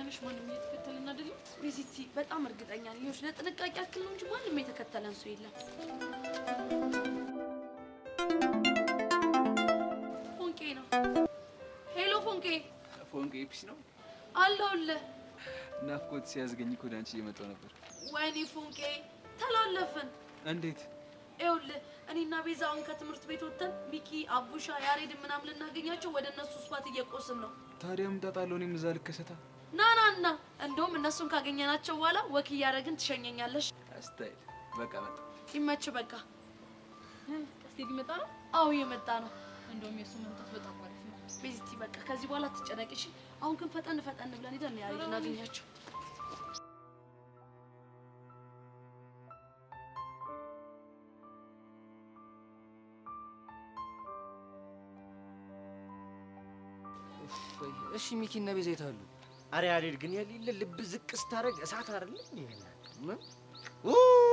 ነሽ ማንም እየተከተለን አይደለም ቤዚቲ በጣም እርግጠኛ ነኝ ይኸውልሽ ለጥንቃቄ ያክል ነው እንጂ ማንም የተከተለን ሰው የለም ፎንቄ ነው ሄሎ ፎንቄ ፒስ ነው አለሁልህ ናፍቆት ሲያዝገኝ እኮ ዳንቺ እየመጣሁ ነበር ወይኔ ፎንቄ ተላለፈን እንዴት ይኸውልህ እኔና ቤዛውን ከትምህርት ቤት ወጥተን ሚኪ አቡሻ ያሬድ ምናምን ልናገኛቸው ወደ እነሱ ስፋት እየቆስን ነው ታዲያ ምጣጣለው እኔም እዛ ልከሰታ ናናና እንደውም እነሱን ካገኘናቸው በኋላ ወክ እያደረግን ትሸኘኛለሽ አስታይል በቃ መጣ ይመች በቃ ቀስቴ ሊመጣ ነው አው እየመጣ ነው እንደውም የሱ መምጣት በጣም አሪፍ ነው ቤዚቲ በቃ ከዚህ በኋላ ትጨነቂሽ አሁን ግን ፈጠን ብለን ሄደን ያሬድ እናገኛቸው እሺ ሚኪና ቤዛ ይታሉ አሬ ያሬድ ግን የሌለ ልብ ዝቅ ስታረግ እሳት አይደል ምን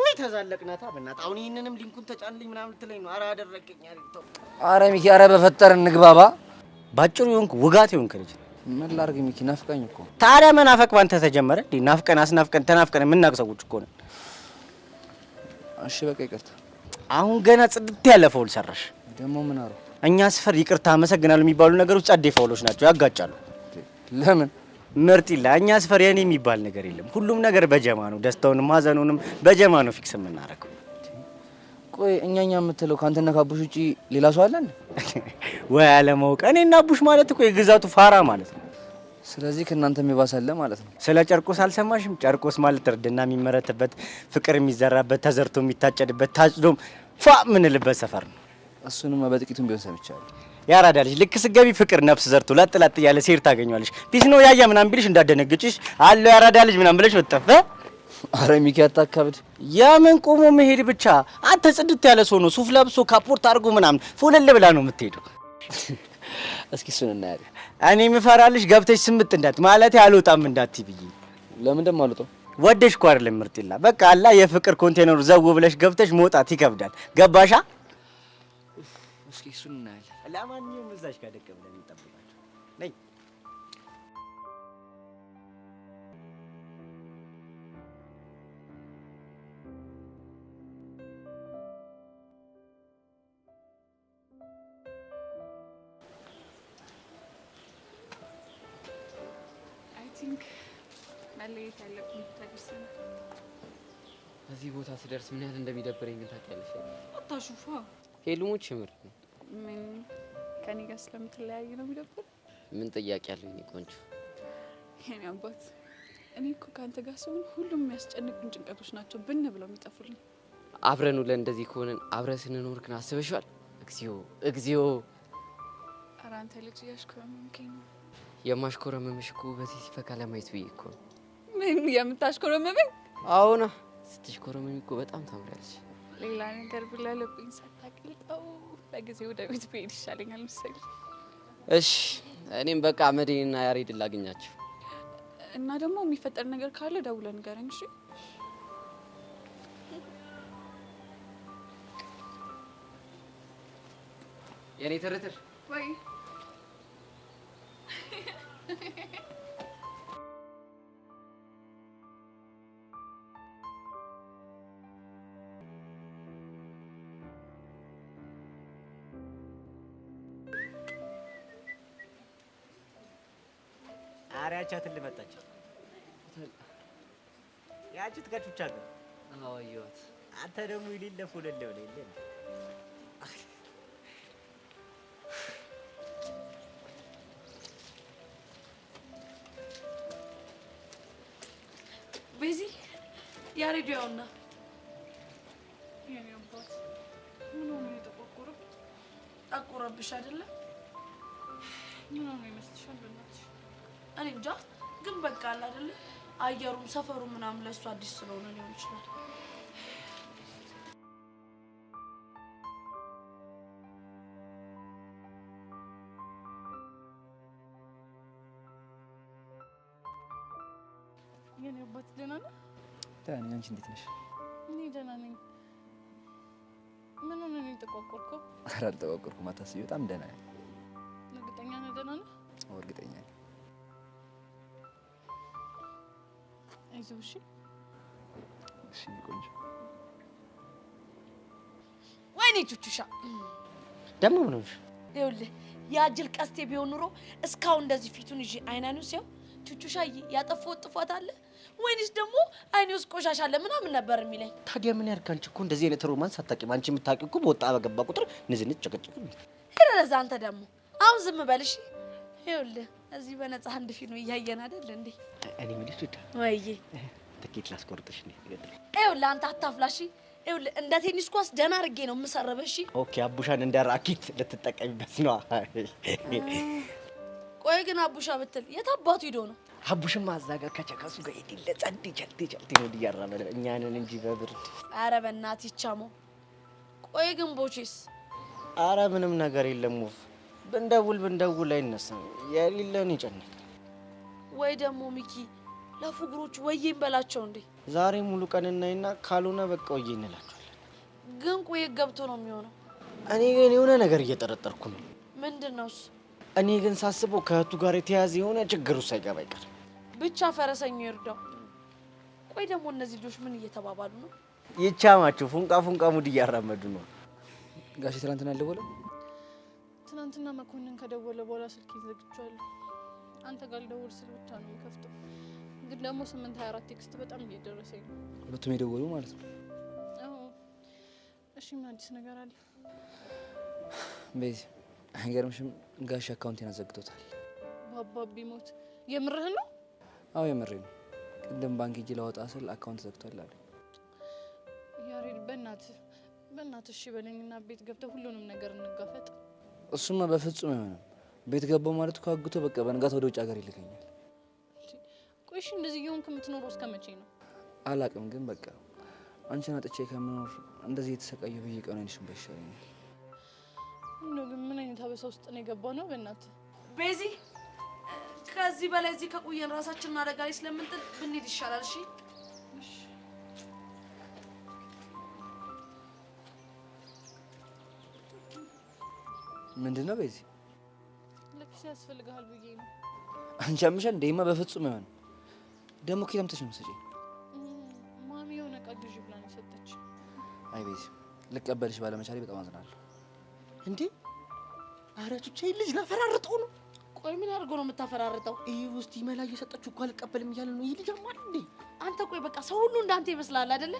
ወይ ተዛለቅናታ በእናት አሁን ይሄንንም ሊንኩን ተጫንልኝ ምናምን ትለኝ ነው አራ አደረቀኝ ያሬድ ተው አረ ሚኪ አረ በፈጠር እንግባባ ባጭሩ ይሁንኩ ውጋት ይሁንክ ልጅ ምን ላርግ ሚኪ ናፍቀኝ እኮ ታዲያ መናፈቅ ባንተ ተጀመረ እንዴ ናፍቀን አስናፍቀን ተናፍቀን የምናቅሰውች እኮ ነው እሺ በቃ ይቅርታ አሁን ገና ጽድት ያለ ፋውል ሰራሽ ደሞ ምን አሩ እኛ ስፈር ይቅርታ አመሰግናለሁ የሚባሉ ነገሮች ጸዴ ፋውሎች ናቸው ያጋጫሉ ለምን ምርጥላ እኛ ስፈር የኔ የሚባል ነገር የለም ሁሉም ነገር በጀማ ነው ደስታውንም ሀዘኑንም በጀማ ነው ፊክስ የምናረገው ቆይ እኛኛ የምትለው ካንተና ካቡሽ ውጪ ሌላ ሰው አለ እንዴ ወይ አለማውቅ እኔና አቡሽ ማለት እኮ የግዛቱ ፋራ ማለት ነው ስለዚህ ከናንተ የሚባሳለ ማለት ነው ስለ ጨርቆስ አልሰማሽም ጨርቆስ ማለት እርድና የሚመረትበት ፍቅር የሚዘራበት ተዘርቶ የሚታጨድበት ታጭዶም ፋ ምንልበት ሰፈር ነው እሱንም በጥቂቱም ቢሆን ሰምቻለሁ ያራዳ ልጅ ልክ ስገቢ ፍቅር ነፍስ ዘርቶ ለጥላጥ ያለ ሴር ታገኛለሽ ፒስ ነው ያያ ምናምን ቢልሽ እንዳደነግጭሽ አለ ያራዳ ልጅ ምናምን ብለሽ ወጣፈ አረ ሚኪ አታካብድ ያምን ቆሞ መሄድ ብቻ አንተ ጽድት ያለ ሰው ነው ሱፍ ለብሶ ካፖርት አድርጎ ምናምን ፉልል ብላ ነው የምትሄደው እስኪ እሱን እናያለን እኔ ምፈራልሽ ገብተሽ ስምጥ እንዳት ማለት ያልወጣም እንዳትይ ብዬ ለምን ደም አልወጣው ወደሽ እኮ አይደለም ምርጥላ በቃ አላ የፍቅር ኮንቴነሩ ዘው ብለሽ ገብተሽ መውጣት ይከብዳል ገባሻ እስኪ እሱን እናያለን ለማንኛውም እዛሽ ጋር ደቀ ብለን እንጠብቃለን ነይ አይ ቲንክ መለየት ያለብን ተደርሰን እዚህ ቦታ ስደርስ ምን ያህል እንደሚደብረኝ ግን ታውቂያለሽ አታሹፋ ሄሉሞች ምር ምን ከኔ ጋር ስለምትለያይ ነው የሚደብር ምን ጥያቄ አለው እኔ ቆንጆ የኔ አባት እኔ እኮ ካንተ ጋር ስሆን ሁሉም የሚያስጨንቁን ጭንቀቶች ናቸው ብን ብለው የሚጠፉልኝ አብረን ውለን እንደዚህ ከሆነን አብረን ስንኖር ግን አስበሽዋል እግዚኦ ኧረ አንተ ልጅ ያሽኮረመምከኝ ነው የማሽኮረመምሽ እኮ በዚህ ሲፈካ ለማየት ብዬ እኮ ምን የምታሽኮረመመኝ አዎና ስትሽኮረመሚ እኮ በጣም ታምራለሽ ሌላ ነገር ብላ ልብኝ ሳታቅልጠው በጊዜ ወደ ቤት ብሄድ ይሻለኛል መሰለኝ እሺ እኔም በቃ መዲና ያሬድ ላገኛቸው እና ደግሞ የሚፈጠር ነገር ካለ ደውለን ንገረኝ እሺ የኔ ተረተር ወይ አሪያቻት ልመጣች ያቺ ትከቹቻ ግን አዋየዋት አንተ ደግሞ ይልለፉ ለለው ለለ ቤዚ ያሬድ ያውና የኔ አባት ምን ሆነ የተቆቆረው ጠቆረብሽ አይደለ ምን ሆነ ይመስልሻል በእናትሽ እኔ እንጃ ግን በቃ አለ አይደለ አየሩም ሰፈሩም ምናምን ለሱ አዲስ ስለሆነ ሊሆን ይችላል የኔ አባት ደህና ነህ ታኒ አንቺ እንዴት ነሽ እኔ ደህና ነኝ ምን ሆነ ነው የተቆቆርከው ኧረ አልተቆቆርኩም አታስቢ በጣም ደህና ነኝ እርግጠኛ ነህ ደህና ነህ እርግጠኛ ነኝ አይዞህ እሺ። እሺ ቆንጆ። ወይኔ ቹቹሻ ደግሞ ምን ሆነሽ? ይኸውልህ ያጅል ቀስቴ ቢሆን ኑሮ እስካሁን እንደዚህ ፊቱን ይዤ አይናኑን ሲያው ቹቹሻዬ ያጠፋው ጥፋት አለ ወይንስ ደግሞ አይኔ ውስጥ ቆሻሻ አለ ምናምን ነበር የሚለኝ። ታዲያ ምን ያርግ? አንቺ እኮ እንደዚህ አይነት ሮማንስ አታውቂም። አንቺ የምታውቂው እኮ በወጣ በገባ ቁጥር ንዝንዝ ጨቀጨቅ ነው። ሄደህ አንተ ደግሞ አሁን ዝም በልሽ። ይኸውልህ እዚህ በነፃ አንድ ፊልም እያየን አይደል እንዴ? እኔ ምን ልትወዳ ወይዬ ትኬት ላስቆርጥሽ ነው። ይኸውልህ አንተ አታፍላሽ። ይኸውልህ እንደ ቴኒስ ኳስ ደህና አድርጌ ነው የምሰረበሽ። ኦኬ አቡሻን እንደ ራኬት ልትጠቀሚበት ነው። ቆይ ግን አቡሻ ብትል የት አባቱ ሂዶ ነው? አቡሽማ እዛ ጋር ከቸከሱ ጋር ይዲለ ጸድ ቸልቲ ቸልቲ ነው እያራመደ እኛንን እንጂ በብርድ። ኧረ በእናትህ ይቻመው። ቆይ ግን ቦቼስ? ኧረ ምንም ነገር የለም። ወፍ ብንደውል አይነሳም። የሌለን ይጨነቅ። ወይ ደግሞ ሚኪ ለፉግሮች ወይም በላቸው እንዴ። ዛሬ ሙሉ ቀን እናይና ካልሆነ በቃ ወይዬ እንላቸዋለን። ግን ቆይ ገብቶ ነው የሚሆነው። እኔ ግን የሆነ ነገር እየጠረጠርኩ ነው። ምንድን ነው እሱ? እኔ ግን ሳስበው ከእህቱ ጋር የተያዘ የሆነ ችግር ውስጥ ሳይገባ አይቀርም። ብቻ ፈረሰኛው ይርዳው። ቆይ ደግሞ እነዚህ ልጆች ምን እየተባባሉ ነው? ይቻማችሁ ፉንቃ ሙድ እያራመዱ ነው። ጋሽ ትናንትና አልደወለም? ትናንትና መኮንን ከደወለ በኋላ ስልክ ይዘግቻለሁ። አንተ ጋር ልደውል ስል ብቻ ነው የምከፍተው። ግን ደግሞ 824 ቴክስት በጣም እየደረሰኝ ነው። ሁለቱም የደወሉ ማለት ነው? አዎ። እሺ ምን አዲስ ነገር አለ? ቤዚ አይገርምሽም? ጋሽ አካውንቴን አዘግቶታል። ባባቢ ሞት የምርህን ነው? አዎ የምሬን ነው። ቅድም ባንክ ሄጄ ላወጣ ስል አካውንት ዘግቷል አለ። ያሬድ በእናትህ እሺ በለኝና ቤት ገብተህ ሁሉንም ነገር እንጋፈጥ። እሱማ በፍጹም አይሆንም። ቤት ገባው ማለት እኮ አግቶ በቃ በንጋት ወደ ውጭ ሀገር ይልከኛል። ቆይ እሺ እንደዚህ እየሆንክ የምትኖረው እስከ መቼ ነው? አላቅም ግን በቃ አንቺን አጥቼ ከምኖር እንደዚህ የተሰቃየሁ በየቀኑ አይንሽም ባይሻለኛል። እንደው ግን ምን አይነት አበሳ ውስጥ ነው የገባው ነው? በእናትህ ቤዚ ከዚህ በላይ እዚህ ከቆየን ራሳችንን አደጋ ላይ ስለምንጥል ብንሄድ ይሻላል። እሺ ምንድነው ቤዚ? ለኪስ ያስፈልግሃል ብዬ ነው። አንቺ አምሻል እንደማ በፍጹም አይሆንም። ደግሞ ከየምተሽ ነው የምትሰጪኝ? ማሚ የሆነ ዕቃ ግዢ ብላ ነው የሰጠች። አይ ቤዚ ልቀበልሽ ባለመቻሌ በጣም አዝናለሁ። እንዴ ኧረ ቹቼ ልጅ ላፈራርጠው ነው። ቆይ ምን አድርጎ ነው የምታፈራርጠው? ይሄ ውስጥ ይመላ እየሰጠችው እኮ አልቀበልም እያለ ነው። ይህ ልጅ አማል እንዴ? አንተ ቆይ በቃ ሰው ሁሉ እንዳንተ ይመስላል አይደለ?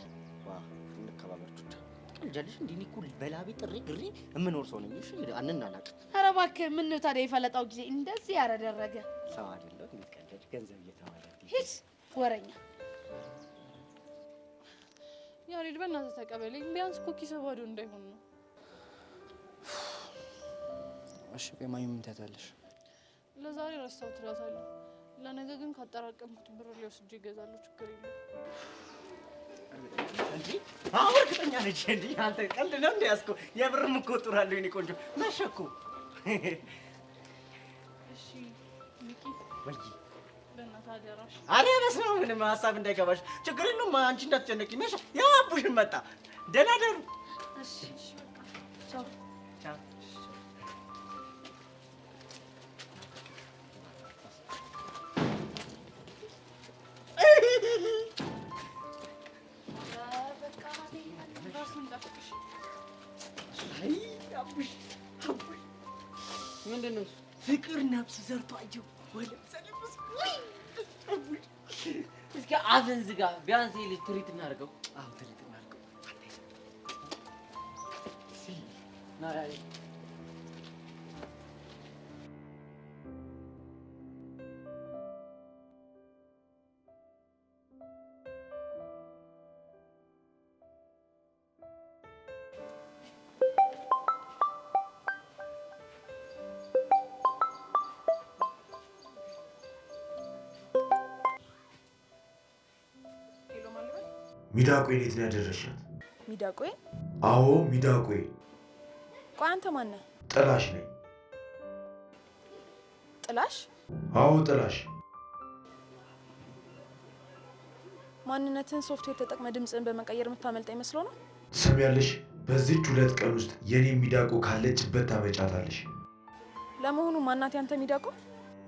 ዋ እንከባበር ቹቻ ቀልጃለሽ እንዴ? እኔ እኮ በላቤ ጥሪ ግሪ የምኖር ሰው ነኝ። እሺ አንናናቅ። ኧረ እባክህ ምን ነው ታዲያ የፈለጣው ጊዜ እንደዚህ ያረደረገ ሰው አይደለም። እንዴት ቀልጃለሽ? ገንዘብ እየተባለ ሂድ ወረኛ። ያሬድ በእናትህ ተቀበለኝ። ቢያንስ እኮ ኪስህ ባዶ እንዳይሆን ነው። እሺ ቆይ ማሚ ምን ታያታለሽ? ለዛሬ ረስታው ትላታለህ። ለነገ ግን ካጠራቀምኩት ብር ሊወስጄ ይገዛለሁ። ችግር የለም። እንዴ አሁን እርግጠኛ ነች እንዴ? አንተ ቀልድ ነው እንዴ ያስኮ? የብርም እኮ ጥራለሁ የኔ ቆንጆ መሸኩ። እሺ ሚኪ ወይ በእናትህ አደራሽ። አረ በስመ አብ ምንም ሀሳብ እንዳይገባሽ። ችግር የለውም አንቺ እንዳትጨነቂ። መሸ ያው አቡሽን መጣ። ደህና ደሩ። እሺ እሺ በቃ ቻው ቻው። ምንድን ነው? ፍቅር ነፍስ ዘርቶ አየሁ። ወለም ሰለብስ እስኪ አፍን ዝጋ። ቢያንስ ይሄ ልጅ ትሪት እናድርገው። አዎ ትሪት እናድርገው። ና ሚዳቆይ የት ነው ያደረሻት? ሚዳቆይ? አዎ ሚዳቆይ። ቆይ አንተ ማን ነህ? ጥላሽ ነኝ። ጥላሽ? አዎ ጥላሽ። ማንነትን ሶፍትዌር ተጠቅመ ድምፅን በመቀየር የምታመልጠኝ መስሎ ነው? ትሰሚያለሽ? በዚህች 2 ቀን ውስጥ የኔ ሚዳቆ ካለችበት ታመጫታለሽ። ለመሆኑ ማናት ያንተ ሚዳቆ?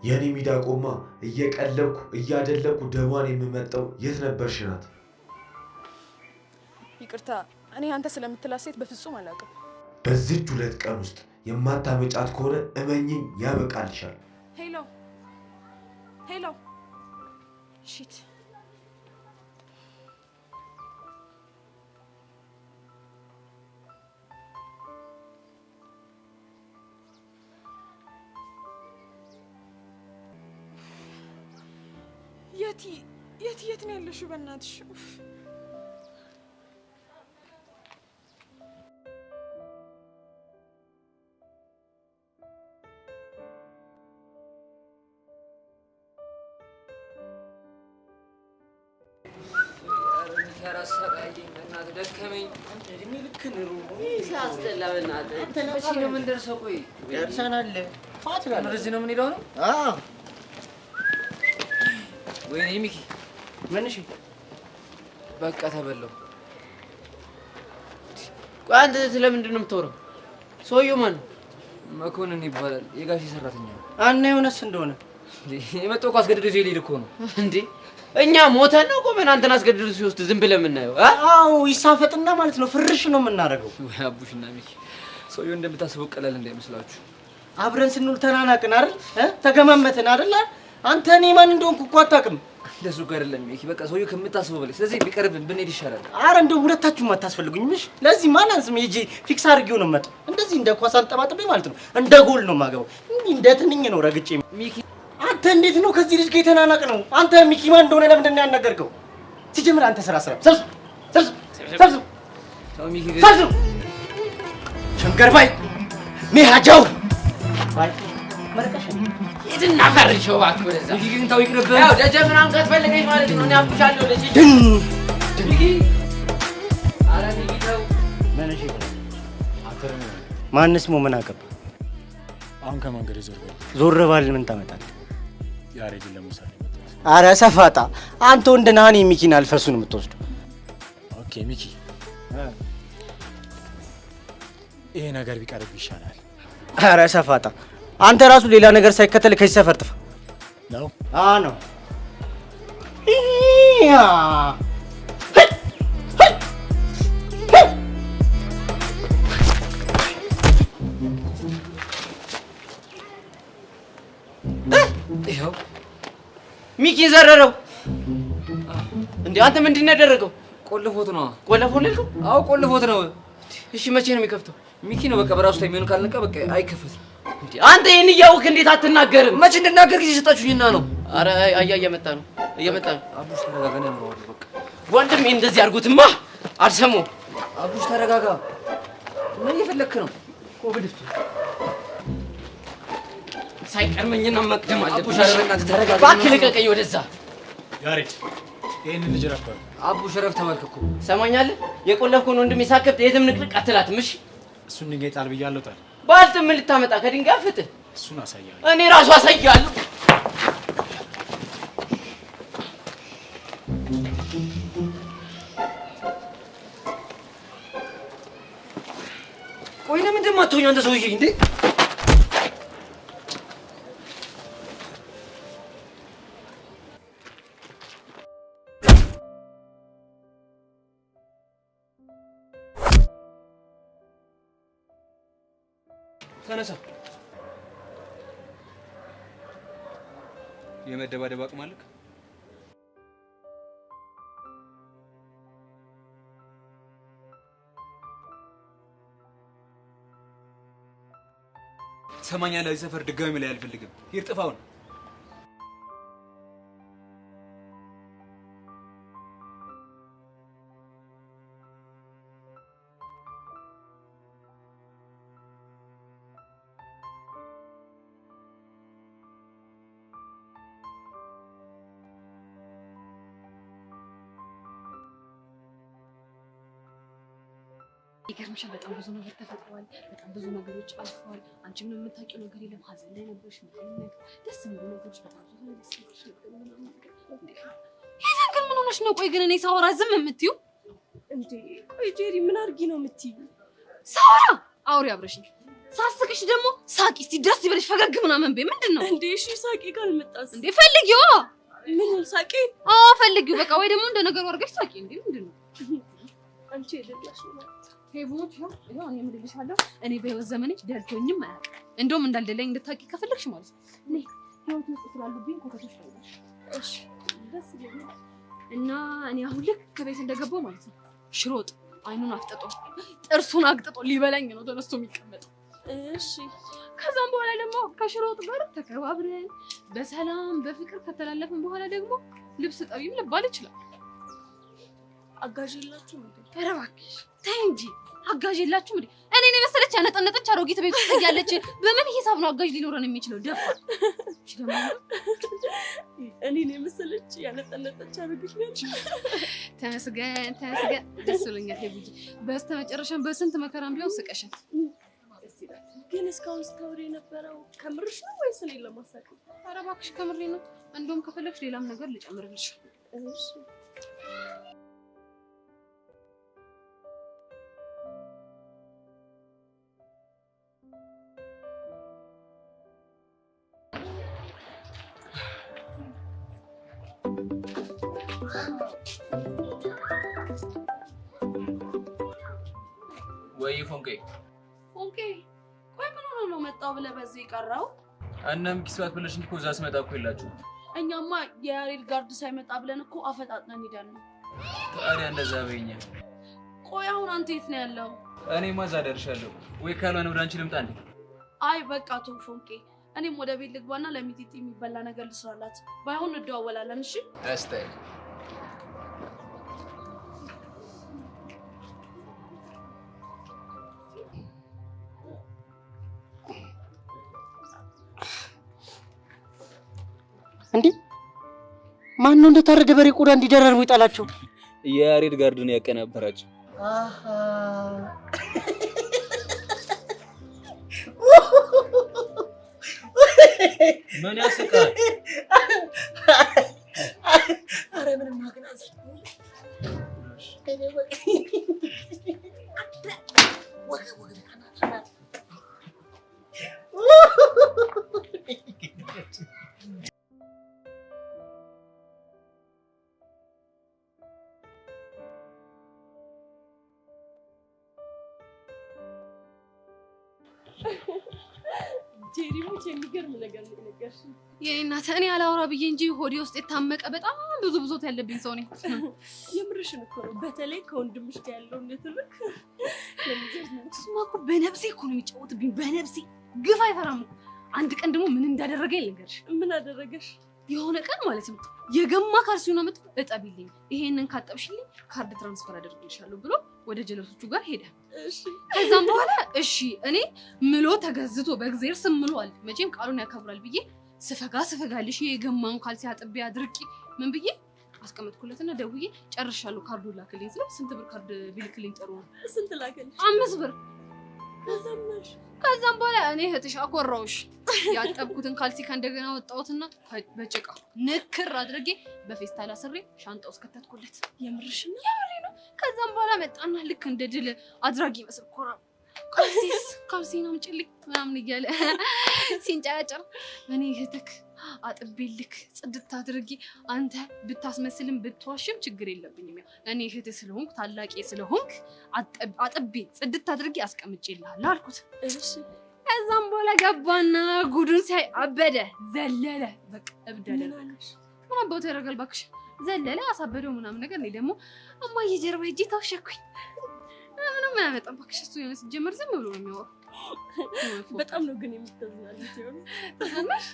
የኔ ሚዳቆማ እየቀለብኩ እያደለኩ ደሟን የምመጣው የት ነበርሽ ናት? ይቅርታ እኔ አንተ ስለምትላት ሴት በፍጹም አላውቅም። በዚህ 2 ቀን ውስጥ የማታመጫት ከሆነ እመኝኝ ያበቃልሻል። ሄሎ ሄሎ ሺት የት ነው ያለሽው? በእናትሽ ደከመኝ። እድሜ ልክ ነው ሲያስጠላ። በእናትህ መቼ ነው የምንደርሰው? ቆይ ደርሰናል። እዚህ ነው የምንሄደው ነው? አዎ። ወይኔ ሚኪ ምን? እሺ በቃ ተበላው። ቆይ አንተ ስለምንድን ነው የምታወራው? ሰውዬው ማን ነው? መኮንን ይባላል። የጋሼ ሰራተኛ ነው። አና የሆነስ እንደሆነ የመጣው እኮ አስገድዶ ይዞ ሊሄድ እኮ ነው እንዴ። እኛ ሞተን ነው ቆመን አንተን አስገድዶ ሲወስድ ዝም ብለን የምናየው? አዎ ይሳፈጥና ማለት ነው ፍርሽ ነው የምናደርገው። ወይ አቡሽና ሚኪ ሰውዬው እንደምታስበው ቀላል እንዳይመስላችሁ። አብረን ስንውል ተናናቅን አይደል? ተገማመትን አይደል? አንተ እኔ ማን እንደሆንኩ እኮ አታውቅም። እንደሱ ጋር አይደለም ሚኪ። በቃ ሰውዬው ከምታስበው በላይ ስለዚህ ቢቀርብን ብንሄድ ይሻላል። አረ እንደው ሁለታችሁም አታስፈልጉኝም። እሺ ለዚህ ማን አንስም ሂጂ ፊክስ አድርጌው ነው የምመጣው። እንደዚህ እንደ ኳስ አንጠባጥቤ ማለት ነው እንደ ጎል ነው የማገባው። እንደ ትንኝ ነው ረግጬ። ሚኪ አንተ እንዴት ነው ከዚህ ልጅ ጋር የተናናቅ ነው? አንተ ሚኪ ማን እንደሆነ ለምንድን ነው ያናገርከው? ሲጀምር አንተ ስራ ሰብስብ ሚኪ ሸንገር ባይ ሚሃጃው ባይ መረቀሽ ይድና ፈርሽው እባክህ ወደዛ። ሚኪ ግን ተው ይቅርብህ። ያው ደጀ ምናምን ካስፈለገኝ ማለት ነው እኔ አብሻለሁ ልጅ ሚኪ። ኧረ ሚኪ ተው። ምን? እሺ ማንስ ሞ ምን አገባ? አሁን ከመንገድ ዞር ባል ምን ታመጣለህ? ያሬድን ለምሳሌ መጣት። አረ ሰፋጣ አንተ ወንድ ነህ። እኔ ሚኪን አልፈሱን የምትወስደው። ኦኬ ሚኪ ይሄ ነገር ቢቀርብ ይሻላል። አረ ሰፋጣ አንተ ራሱ ሌላ ነገር ሳይከተል ከዚህ ሰፈር ጥፋ ነው። ነው ይኸው ሚኪ ዘረረው እንዴ! አንተ ምንድን ነው ያደረገው? ቆልፎት ነው። ቆልፎት ነው? አዎ ቆልፎት ነው። እሺ መቼ ነው የሚከፍተው? ሚኪ ነው በቃ በራሱ ላይ የሚሆን ካልነቃ በቃ አይከፈትም። እንዴ አንተ ይሄን እያወቅህ እንዴት አትናገርም? መቼ እንድናገር ጊዜ ሰጣችሁኝና ነው። አረ እየመጣ ነው አቡሽ ተረጋጋ ነው ያወራው። በቃ ወንድሜ እንደዚህ አድርጉትማ አልሰማሁም። አቡሽ ተረጋጋ። ምን እየፈለክ ነው? ኮብልፍቱ ሳይቀርመኝና መቅደም አለብኝ። አቡሽ አረጋጋ ተረጋጋ። እባክህ ልቀቀኝ ወደዛ። ያሬድ ይሄንን ልጅ ረፈው። አቡሽ ረፍ ተባልከኩ። ሰማኛለህ? የቆለፍከውን ወንድሜ ሳከፍት የትም ንቅንቅ አትላትም። እሺ እሱን ድንጋይ ጣል ብያለሁ። ጣል ባልት ምን ልታመጣ ከድንጋይ ፍትህ? እሱን አሳያለሁ። እኔ ራሱ አሳያለሁ። ቆይ ለምን እንደማትሆኝ አንተ ሰውዬ እንዴ? ተነሳ። የመደባደብ አቅም አለክ? ሰማኛለህ? እዚህ ሰፈር ድጋሚ ላይ አልፈልግም። ሂድ ጥፋውን። ይገርምሻል፣ በጣም ብዙ ነገር ተፈጥሯል። በጣም ብዙ ነገሮች አልፈዋል። አንቺ ምንም የምታውቂው ነገር የለም። ሀዘን ላይ ነበርሽ። ምንም ነገር ደስ የሚሉ ነገሮች በጣም ብዙ ነገር ሲልሽ ነበር። ሄለን ግን ምን ሆነሽ ነው? ቆይ ግን እኔ ሳወራ ዝም የምትዩ እንዴ? ቆይ ጄሪ ምን አድርጊ ነው የምትዩ? ሳወራ አውሪ አብረሽኝ። ሳስቅሽ ደግሞ ሳቂ እስቲ ደስ ይበልሽ ፈገግ ምናምን በይ ምንድነው እንዴ እሺ ሳቂ ካልመጣስ እንዴ ፈልጊው ምን ሳቂ ፈልጊው በቃ ወይ ደግሞ እንደ ነገሩ አድርገሽ ሳቂ እንዴ ምንድነው አንቺ የደላሽ ነው ሄቦች ይሄው እኔ ምልልሻለሁ እኔ በህይወት ዘመኔ ደልቶኝም አያውቅም እንደውም እንዳልደለኝ እንድታቂ ከፈለግሽ ማለት ነው እኔ ህይወት ውስጥ ስላሉብኝ ኮከቶች ታውቃለሽ እሺ ደስ ይላል እና እኔ አሁን ልክ ከቤት እንደገባው ማለት ነው ሽሮጥ አይኑን አፍጥጦ ጥርሱን አግጥጦ ሊበላኝ ነው ተነስቶ የሚቀመጠው እሺ ከዛም በኋላ ደግሞ ከሽሮጥ ጋር ተከባብረን በሰላም በፍቅር ከተላለፈን በኋላ ደግሞ ልብስ ጠቢም ልባል ይችላል አጋዥ የላችሁ እንዴ ኧረ እባክሽ ተይ እንጂ አጋዥ የላችሁ እንዴ እኔ ነኝ መሰለች ያነጠነጠች አሮጊት ቤት ውስጥ ያለች በምን ሂሳብ ነው አጋዥ ሊኖረን የሚችለው ደፋር እኔ ነኝ መሰለች ያነጠነጠች አሮጊት ነች ተመስገን ደስ ብሎኛል ሄቡጂ በስተመጨረሻም በስንት መከራም ቢሆን ስቀሽን ግን እስካሁን ስታወሪ የነበረው ከምርሽ ነው ወይስ እኔን ለማሳቅ ኧረ እባክሽ ከምሬ ነው እንደውም ከፈለግሽ ሌላም ነገር ልጨምርልሽ እሺ ወይ ፎንቄ ቆይ ምን ሆነ ነው መጣው ብለ በዚህ ይቀራው እናም ኪስባት ብለሽ እንጂ ኮዛ ስመጣ እኮ ይላችሁ እኛማ የያሬድ ጋርድ ሳይመጣ ብለን እኮ አፈጣጥነን ሄደን ነው ታዲያ እንደዛ በይኛ ቆይ አሁን አንተ የት ነው ያለው እኔ ማዛ ደርሻለሁ ወይ ካልሆነ ወደ አንቺ ልምጣ እንዴ አይ በቃ ተው ፎንቄ እኔም ወደ ቤት ልግባና ለሚጢጢ የሚበላ ነገር ልስራላት ባይሆን እንደዋወላለን እሺ ደስታዬ እንዴ ማን ነው እንደታረደ በሬ ቆዳ እንዲደረርቡ ይጣላቸው የያሬድ ጋርዱን ያቀናበራቸው አሃ ምን ያስቃል አረ ምንም ማግናዝ ጄሪሙት የሚገርም ነገር ነው ነገርሽ የኔ እናት እኔ አላወራ ብዬ እንጂ ሆዴ ውስጥ የታመቀ በጣም ብዙ ብዞት ያለብኝ ሰው ነኝ የምርሽን እኮ ነው በተለይ ከወንድምሽ ጋር ያለው ነጥልክ ለሚገርም እሱማ እኮ በነፍሴ እኮ ነው የሚጫወትብኝ በነፍሴ ግፍ አይፈራም አንድ ቀን ደግሞ ምን እንዳደረገኝ ልንገርሽ ምን አደረገሽ የሆነ ቀን ማለት ነው የገማ ካልሲውና መጥ እጠቢልኝ ይሄንን ካጠብሽልኝ ካርድ ትራንስፈር አደርግልሻለሁ ብሎ ወደ ጀለሶቹ ጋር ሄደ እሺ ከዛም በኋላ እሺ እኔ ምሎ ተገዝቶ በእግዚአብሔር ስም ምሏል መቼም ቃሉን ያከብራል ብዬ ስፈጋልሽ የገማውን ካልሲ አጥቤ አድርቂ ምን ብዬ አስቀመጥኩለትና ደውዬ ጨርሻለሁ ካርዱ ላክልኝ ስለ ስንት ብር ካርድ ቢልክልኝ ጥሩ ነው ስንት ላከልሽ 5 ብር ከዛም በኋላ እኔ እህትሽ አኮራውሽ ያጠብኩትን ካልሲ ከእንደገና ወጣሁትና በጭቃ ንክር አድርጌ በፌስታል አስሬ ሻንጣ ውስጥ ከተትኩለት የምርሽ ነው ከዛም በኋላ መጣና ልክ እንደ ድል አድራጊ መስል ኮራ ካልሲና ምጭልኝ ምናምን እያለ ሲንጫጫር እኔ እህትክ አጥቤልክ ጽድት አድርጌ አንተ ብታስመስልም ብትዋሽም ችግር የለብኝም ያው እኔ እህት ስለሆንኩ ታላቄ ስለሆንኩ አጥቤ ጽድት አድርጌ አስቀምጬልሃለሁ አልኩት እሺ ከዛም በኋላ ገባና ጉዱን ሳይ አበደ ዘለለ በቃ እብደለ ምን አባቱ ያደርጋል ባክሽ ዘለለ አሳበደው ምናምን ነገር እኔ ደግሞ እማዬ ጀርባ ሂጂ ተወሸኩኝ ምንም አያመጣም ባክሽ እሱ የሆነ ሲጀመር ዝም ብሎ ነው የሚያወራው በጣም ነው ግን የምትዝናኑት ይሆን ተሰማሽ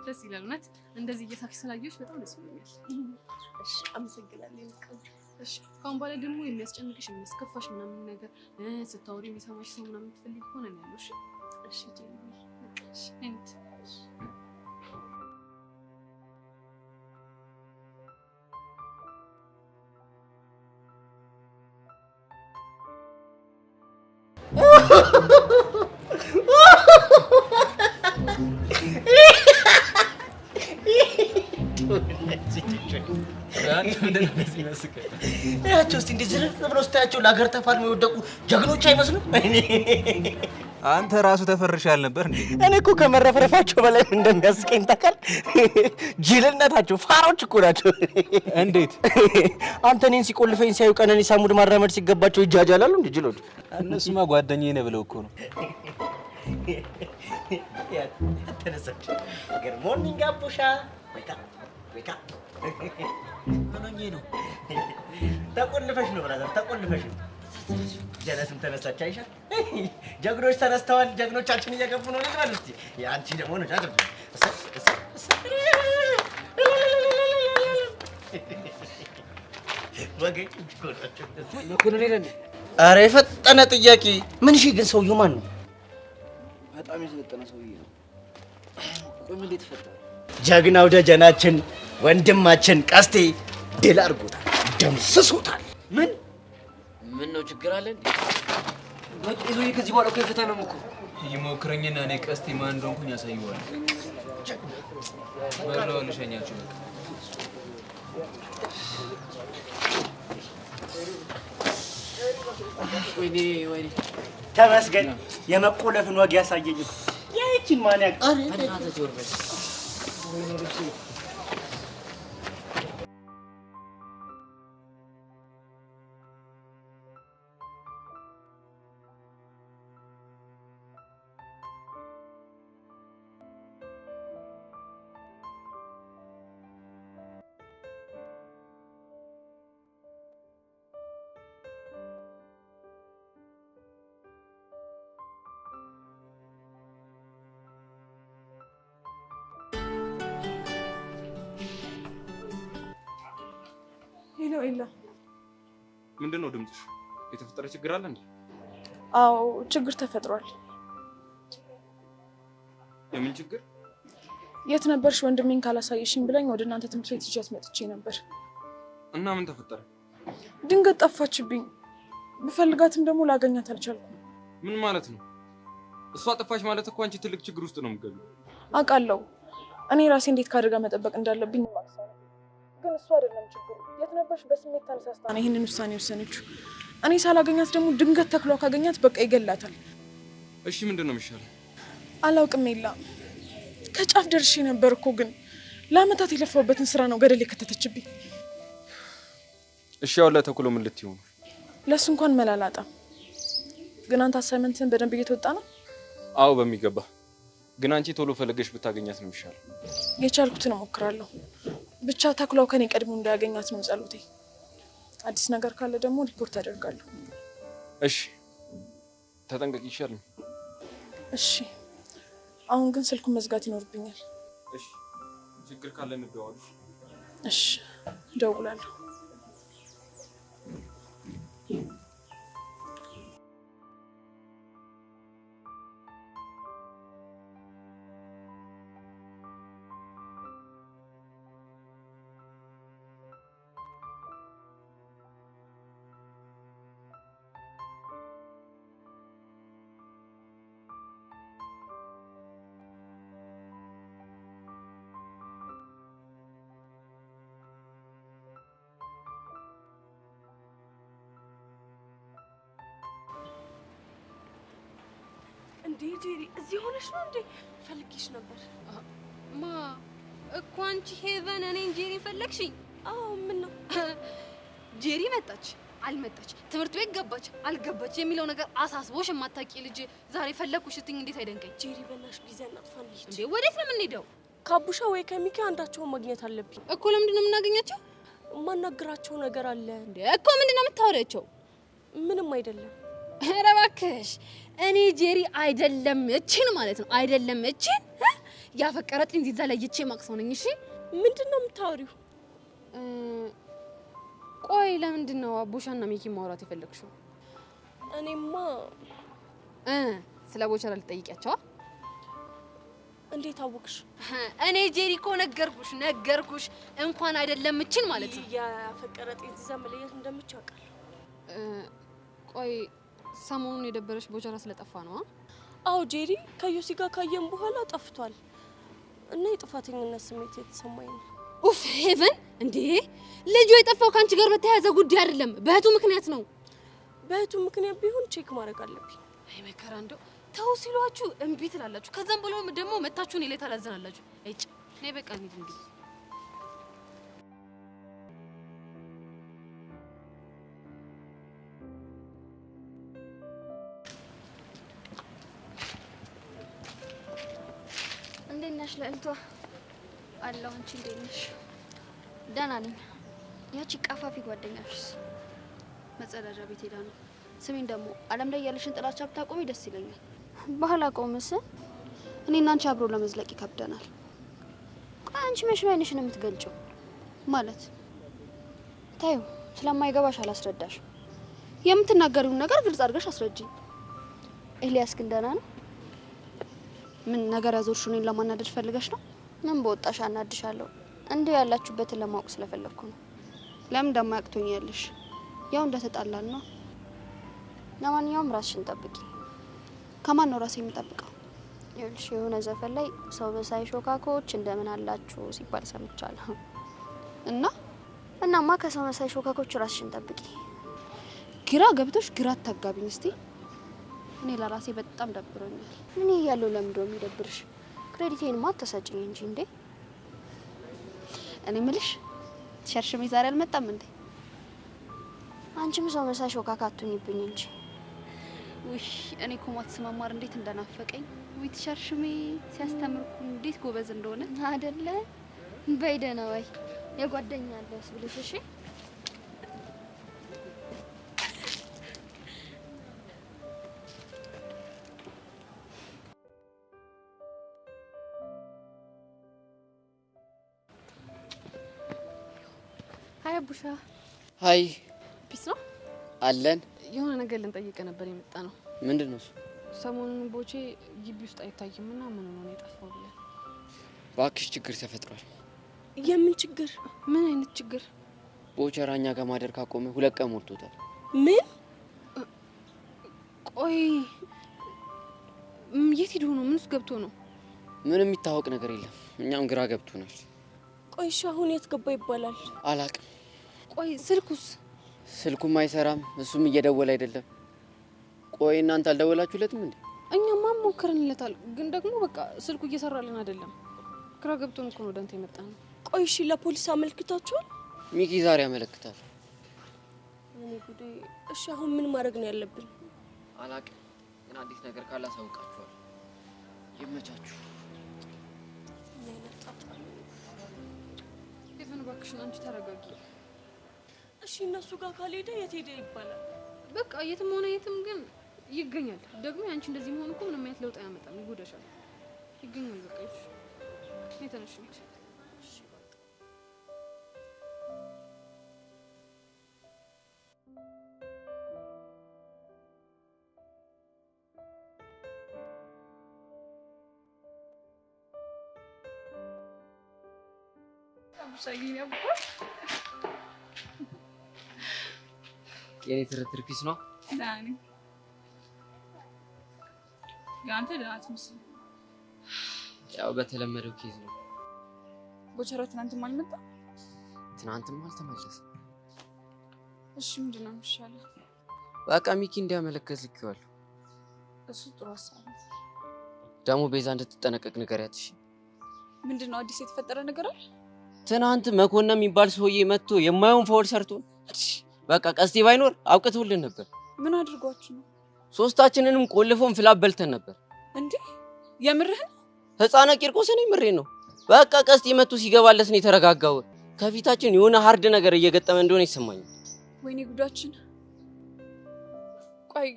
ደስ ይላል ማለት እንደዚህ እየሳክሽ ስላየሽ በጣም ደስ ብሎኛል እሺ አመሰግናለሁ እሺ ካሁን በኋላ ደግሞ የሚያስጨንቅሽ የሚያስከፋሽ ምናምን ነገር ስታወሪ የሚሰማሽ ሰው ምናምን ትፈልጊ ሆነ ነው ያለሽ እሺ ጄኒ እሺ እንት ያቸው እስቲ እንደ ዝርፍ ብለው ስታያቸው ለሀገር ተፋልመው የወደቁ ጀግኖች አይመስሉም አንተ ራሱ ተፈርሻል ነበር እንዴ? እኔ እኮ ከመረፍረፋቸው በላይ እንደሚያስቀኝ ታውቃል። ጅልነታቸው ፋሮች እኮ ናቸው። እንዴት አንተ እኔን ሲቆልፈኝ ሲያዩ ቀነኒሳ ሙድ ማራመድ ሲገባቸው ይጃጃላሉ እንዴ ጅሎች? እነሱማ ጓደኛዬ ነው ብለው እኮ ነው። ተነሳች ገር ሞርኒንግ አቡሻ ወይካ ወይካ ምንኝ ነው ተቆልፈሽ ነው ብራዘር ተቆልፈሽ ነው። ጀለስም ተነሳች አይሻ ጀግኖች ተነስተዋል። ጀግኖቻችን እየገቡ ነው ልበል እስቲ ያንቺ ደግሞ ነው ጃጅ ወገኝ መኮንን ሄደ እንዴ? ኧረ የፈጠነ ጥያቄ ምን እሺ ግን ሰውዬው ማን ነው? በጣም የሰለጠነ ሰውዬ ነው። ቆይ ምን እንዴት ፈጠረ? ጀግናው ደጀናችን ወንድማችን ቀስቴ ድል አድርጎታል፣ ደምስሶታል። ምን ነው ችግር አለ እንዴ? በቃ ይዞኝ ከዚህ በኋላ እኮ የፈታነው እኮ ይሞክረኝና እኔ ቀስቴ ማን እንደሆንኩኝ ያሳየዋል። በለው ልሸኛችሁ በቃ ወይኔ ተመስገን የመቆለፍን ወግ ያሳየኝ። ያቺን ማን ያቅ በእናትህ ዞር በል። ሄሎ ኤላ። ምንድነው ድምጽሽ? የተፈጠረ ችግር አለ እንዴ? አዎ ችግር ተፈጥሯል። የምን ችግር? የት ነበርሽ ወንድሜን ካላሳየሽኝ ብለኝ ወደ እናንተ ትምህርት ቤት ይዣት መጥቼ ነበር። እና ምን ተፈጠረ? ድንገት ጠፋችብኝ። ብፈልጋትም ደግሞ ላገኛት አልቻልኩም። ምን ማለት ነው? እሷ ጠፋች ማለት እኮ አንቺ ትልቅ ችግር ውስጥ ነው የምትገቢው። አውቃለሁ። እኔ ራሴ እንዴት ካደጋ መጠበቅ እንዳለብኝ ማክሰው ግን እሱ አይደለም ችግሩ። የት ነበርሽ በስሜት ተነሳስታ ነው ይሄንን ውሳኔ ወሰነችው። እኔ ሳላገኛት ደግሞ ድንገት ተክሏ ካገኛት በቃ ይገላታል። እሺ ምንድነው የሚሻለው? አላውቅም ኤላ። ከጫፍ ደርሼ ነበር እኮ ግን ለአመታት የለፋውበትን ስራ ነው ገደል የከተተችብኝ። እሺ ያው ለተኩሎ ምን ልትይው ነው? ለሱ እንኳን መላላጣ። ግን አንተ አሳይመንትን በደንብ እየተወጣ ነው? አዎ በሚገባ። ግን አንቺ ቶሎ ፈለገሽ ብታገኛት ነው የሚሻለው። የቻልኩትን እሞክራለሁ። ብቻ ተኩላው ከኔ ቀድሞ እንዳያገኛት ነው ጸሎቴ። አዲስ ነገር ካለ ደግሞ ሪፖርት አደርጋለሁ። እሺ ተጠንቀቂ ይሻላል። እሺ አሁን ግን ስልኩን መዝጋት ይኖርብኛል። እሺ ችግር ካለ እንደዋወልሽ። እሺ እደውላለሁ። እንዴ ጄሪ እዚህ ሆነሽ ነው እንዴ? ፈልጊሽ ነበር። ማ እኮ አንቺ ሄቨን እኔን ጄሪ ፈለግሽኝ? አዎ ምን ነው? ጄሪ መጣች አልመጣች፣ ትምህርት ቤት ገባች አልገባች የሚለው ነገር አሳስቦሽ የማታውቂ ልጅ ዛሬ ፈለግኩሽ ስትይኝ እንዴት አይደንቀኝ? ጄሪ በእናትሽ ጊዜ እናጥፋን ልጅ። እንዴ ወዴት ነው የምንሄደው? ካቡሻ ወይ ከሚኪ አንዳቸውን ማግኘት አለብኝ እኮ። ለምንድን ነው የምናገኛቸው? ማናገራቸው ነገር አለ። እንዴ እኮ ምንድን ነው የምታወሪያቸው? ምንም አይደለም። ኧረ እባክሽ እኔ ጄሪ አይደለም እቺን ማለት ነው አይደለም እቺን ያፈቀረጥኝ ዚዛ ለይቼ ማክሰው ነኝ። እሺ ምንድነው የምታወሪው? ቆይ ለምንድን ነው አቡሻና ሚኪ ማውራት የፈለግሽው? እኔማ ስለ ቦቸራ ልጠይቂያቸው። እንዴት አወቅሽ? እኔ ጄሪ እኮ ነገርኩሽ እንኳን አይደለም እቺን ማለት ነው ያፈቀረጥኝ ዚዛ መለየት እንደምቻቃል። ቆይ ሰሞኑን የደበረሽ ቦቸራ ስለጠፋ ነው? አዎ ጄሪ ከዮሲ ጋር ካየን በኋላ ጠፍቷል እና የጥፋተኝነት ስሜት የተሰማኝ ነው። ኡፍ ሄቨን እንዴ ልጁ የጠፋው ካንቺ ጋር በተያያዘ ጉዳይ አይደለም፣ በእህቱ ምክንያት ነው። በእህቱ ምክንያት ቢሆን ቼክ ማድረግ አለብኝ። አይ መከራ እንደው ተው ሲሏችሁ እምቢ ትላላችሁ። ከዛም ብሎ ደግሞ መታችሁ እኔ ላይ ታላዘናላችሁ። እጭ ነይ በቃ እንሂድ እንግዲህ። እንዴት ነሽ ልዕልቷ? አለሁ። አንቺ እንዴት ነሽ? ደህና ነኝ። ያቺ ቀፋፊ ጓደኛሽስ? መጸዳጃ ቤት ሄዳ ነው። ስሜን ደግሞ ዓለም ላይ ያለሽን ጥላቻ ብታቆሚ ደስ ይለኛል። ባህል አቆምስ? እኔና አንቺ አብሮ ለመዝለቅ ይከብደናል። ቆይ አንቺ መች ነው ዓይንሽን የምትገልጪው? ማለት ታዩ ስለማይገባሽ አላስረዳሽም። የምትናገሪውን ነገር ግልጽ አድርገሽ አስረጂኝ። ኤልያስ ግን ደህና ነው? ምን ነገር ያዞርሽ? እኔን ለማናደድ ፈልገሽ ነው? ምን በወጣሽ አናድሻለሁ። እንዴ ያላችሁበትን ለማወቅ ስለፈለኩ ነው። ለምን እንደማያቅቶኝ ያለሽ? ያው እንደተጣላን ነው። ለማንኛውም ራስሽን ጠብቂ። ከማን ነው ራሴ የምጠብቀው? ይኸውልሽ የሆነ ዘፈን ላይ ሰው መሳይ ሾካኮች እንደምን አላችሁ ሲባል ሰምቻለሁ። እናማ ከሰው መሳይ ሾካኮች ራስሽን ጠብቂ። ግራ ገብቶሽ ግራ አታጋቢኝ እስቲ። እኔ ለራሴ በጣም ደብሮኛል። ምን ያለው ለምዶ የሚደብርሽ? ክሬዲቴን ማተሰጭኝ እንጂ እንዴ። እኔ ምልሽ ሸርሽሜ ዛሬ አልመጣም እንዴ? አንቺም ሰው መሳይ ሾካካ አትሁኝብኝ እንጂ። ውይ እኔ እኮ ማትስ መማር እንዴት እንደናፈቀኝ። ውይ ተሸርሽሜ ሲያስተምርኩ እንዴት ጎበዝ እንደሆነ አይደለ? በይ ደህና ወይ የጓደኛ አለስ ብለሽ እሺ። ሀይ አቡሻ። ሀይ ፒስ ነው አለን። የሆነ ነገር ልንጠይቅ ነበር የመጣ ነው። ምንድን ነው እሱ? ሰሞኑን ቦቼ ግቢ ውስጥ አይታይም እና ምን ነው የጠፋው ብለን። እባክሽ ችግር ተፈጥሯል። የምን ችግር? ምን አይነት ችግር? ቦቸራ እኛ ጋር ማደር ካቆመ 2 ቀን ሞልቶታል። ምን? ቆይ የት ሄዶ ነው? ምን ውስጥ ገብቶ ነው? ምንም የሚታወቅ ነገር የለም። እኛም ግራ ገብቶናል። ቆይ እሺ አሁን የት ገባ ይባላል? አላቅም። ቆይ ስልኩስ? ስልኩም አይሰራም፣ እሱም እየደወለ አይደለም። ቆይ እናንተ አልደወላችሁለትም እንዴ? እኛማ ሞክረንለታል፣ ግን ደግሞ በቃ ስልኩ እየሰራልን አይደለም። ግራ ገብቶን እኮ ነው ወደ አንተ የመጣ ነው። ቆይ እሺ ለፖሊስ አመልክታችኋል? ሚኪ ዛሬ ያመለክታል። እኔ ጉዴ። እሺ አሁን ምን ማድረግ ነው ያለብን? አላቅም፣ ግን አዲስ ነገር ካለ አሳውቃችኋል። ይመቻችሁ። ዴቭን እባክሽን አንቺ ተረጋጊ። እሺ እነሱ ጋር ካልሄደ የት ሄደ ይባላል? በቃ የትም ሆነ የትም ግን ይገኛል። ደግሞ አንቺ እንደዚህ መሆን እኮ ምንም አይነት ለውጥ አያመጣም፣ ይጎዳሻል። ይገኛል በቃ እሺ። የተነሽ ልጅ የኔ ትርትር ፒስ ነው። ዳኒ ያንተ ደህና ትመስል። ያው በተለመደው ኬዝ ነው። ቦቸራ ትናንትም አልመጣም? ትናንትም አልተመለሰም። እሺ ምንድን ነው የሚሻለው? በቃ ሚኪ እንዲያመለክት ልኬዋለሁ። እሱ ጥሩ ሀሳብ ነው። ደግሞ ቤዛ እንድትጠነቀቅ ንገሪያት እሺ። ምንድን ነው አዲስ የተፈጠረ ነገር አለ? ትናንት መኮንን የሚባል ሰውዬ መጥቶ የማይሆን ፋውል ሰርቶ በቃ ቀስቴ ባይኖር አውቅተውልን ነበር። ምን አድርጓችሁ ነው? ሶስታችንንም ቆልፎን ፍላብ በልተን ነበር። እንዴ የምርህን? ህፃና ቂርቆስ እኔ ምሬ ነው። በቃ ቀስቴ መጥቶ ሲገባለት ነው የተረጋጋው። ከፊታችን የሆነ ሃርድ ነገር እየገጠመ እንደሆነ ይሰማኛል። ወይኔ ጉዳችን። ቆይ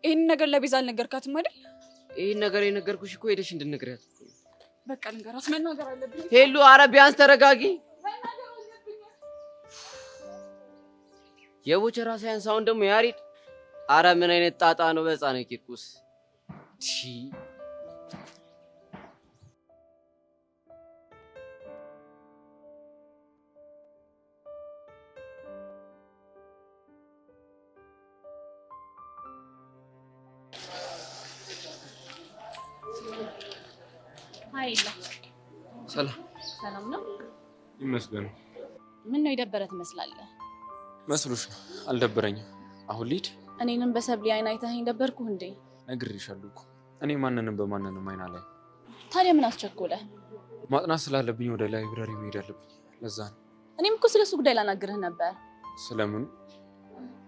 ይሄን ነገር ለቤዛ አልነገርካትም አይደል? ይሄን ነገር የነገርኩሽ እኮ ሄደሽ እንድንነግሪያት። በቃ ልንገራት፣ መናገር አለብኝ። ሄሉ ኧረ ቢያንስ ተረጋጊ። የቦቸራ ሳይንስ አሁን ደግሞ ያሬድ ኧረ ምን አይነት ጣጣ ነው በህፃና ቂርቆስ። ሀይላ ሰላም ሰላም ነው? ይመስገን። ምን ነው የደበረ ትመስላለህ? መስሎሽ ነው? አልደበረኝም። አሁን ልሂድ? እኔንም በሰብሊ አይን አይተኸኝ ደበርኩህ እንዴ? ነግሬሻለሁ እኮ እኔ ማንንም በማንንም አይና ላይ ታዲያ ምን አስቸኮለ? ማጥናት ስላለብኝ ወደ ላይብረሪ መሄድ አለብኝ። ለዛ ነው። እኔም እኮ ስለሱ ጉዳይ ላናግርህ ነበር። ስለምን?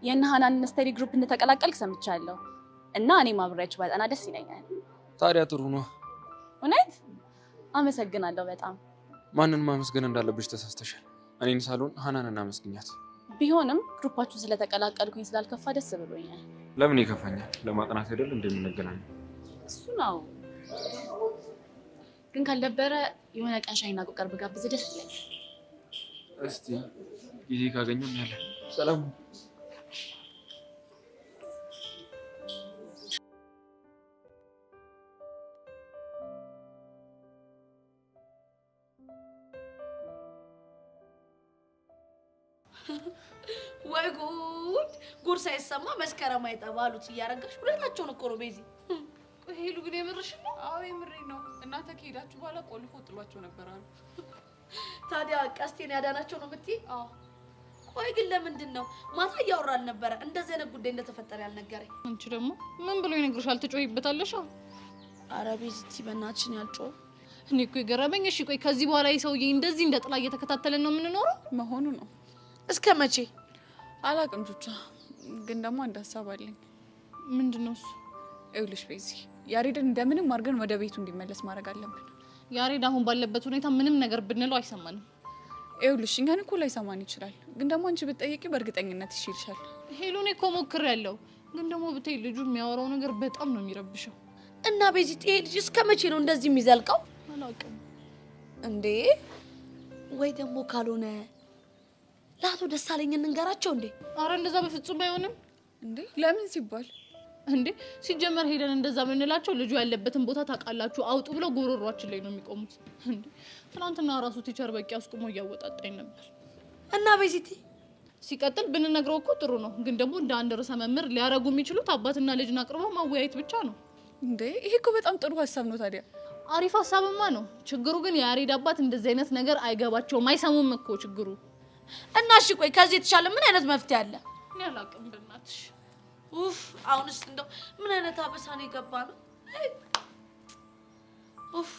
የእነ ሀናንን ስተዲ ግሩፕ እንደተቀላቀልክ ሰምቻለሁ እና እኔም አብሬያችሁ ባጠና ደስ ይለኛል። ታዲያ ጥሩ ነው። እውነት? አመሰግናለሁ በጣም። ማንን ማመስገን እንዳለብሽ ተሳስተሻል። እኔን ሳልሆን ሀናንን አመስግኛት። ቢሆንም ግሩፓችሁ ስለተቀላቀልኩኝ ስላልከፋ ደስ ብሎኛል። ለምን ይከፋኛል? ለማጥናት አይደል እንደምንገናኝ? እሱ ነው። ግን ካልደበረ የሆነ ቀን ሻይና ቁቀር ብጋብዝ ደስ ይለኛል። እስቲ ጊዜ ካገኘን ያለ ሰላም ወይ ጉድ! ጉድ ሳይሰማ መስከረም አይጠባሉት እያረጋሽ ሁለታቸውን እኮ ነው ቤዚ። ሄሉ ግን የምርሽ ነው? አዎ የምሬ ነው። እናንተ ከሄዳችሁ በኋላ ቆልፎ ጥሏቸው ነበር አሉ። ታዲያ ቀስቴን ያዳናቸው ነው የምትይ? አዎ። ቆይ ግን ለምንድን ነው ማታ እያወራን ነበረ እንደዚህ አይነት ጉዳይ እንደተፈጠረ ያልነገረኝ? አንቺ ደግሞ ምን ብሎ ይነግርሻል? ትጮይበታለሽ? ኧረ ቤዚቲ በእናትሽን ያልጮህ። እኔ እኮ የገረመኝ እሺ ቆይ ከዚህ በኋላ ይሰውዬ እንደዚህ እንደ ጥላ እየተከታተለን ነው የምንኖረው መሆኑ ነው። እስከ መቼ አላቅም ቹቻ። ግን ደግሞ አንድ ሀሳብ አለኝ። ምንድነው እሱ? ይኸውልሽ ቤዚ ያሬድን እንደምንም አድርገን ወደ ቤቱ እንዲመለስ ማድረግ አለብን። ያሬድ አሁን ባለበት ሁኔታ ምንም ነገር ብንለው አይሰማንም። ይኸውልሽ እኛን እኮ ላይሰማን ይችላል። ግን ደግሞ አንቺ ብትጠይቂ በእርግጠኝነት ይሽልሻል። ሄሉን እኮ ሞክሬያለሁ። ግን ደግሞ ብታይ ልጁ የሚያወራው ነገር በጣም ነው የሚረብሸው። እና ቤዚቲ ይሄ ልጅ እስከ መቼ ነው እንደዚህ የሚዘልቀው? አላውቅም እንዴ። ወይ ደግሞ ካልሆነ ለአቶ ደሳለኝ እንንገራቸው እንዴ? አረ እንደዛ በፍጹም አይሆንም። እንዴ ለምን ሲባል እንዴ ሲጀመር ሄደን እንደዛ ምንላቸው ልጁ ያለበትን ቦታ ታውቃላችሁ አውጡ ብለው ጎሮሯችን ላይ ነው የሚቆሙት። እንዴ ትናንትና ራሱ ቲቸር በቂ አስቆሞ እያወጣጣኝ ነበር። እና ቤዚቲ ሲቀጥል ብንነግረው እኮ ጥሩ ነው። ግን ደግሞ እንደ አንድ ርዕሰ መምህር ሊያረጉ የሚችሉት አባትና ልጅን አቅርበው ማወያየት ብቻ ነው። እንዴ ይሄ እኮ በጣም ጥሩ ሀሳብ ነው። ታዲያ አሪፍ ሀሳብማ ነው። ችግሩ ግን የያሬድ አባት እንደዚህ አይነት ነገር አይገባቸውም፣ አይሰሙም እኮ ችግሩ። እና እሺ ቆይ ከዚህ የተሻለ ምን አይነት መፍትሄ አለ? እኔ አላውቅም በእናትሽ። ኡፍ አሁንስ እንደው ምን አይነት አበሳ ነው የገባ ነው? ኡፍ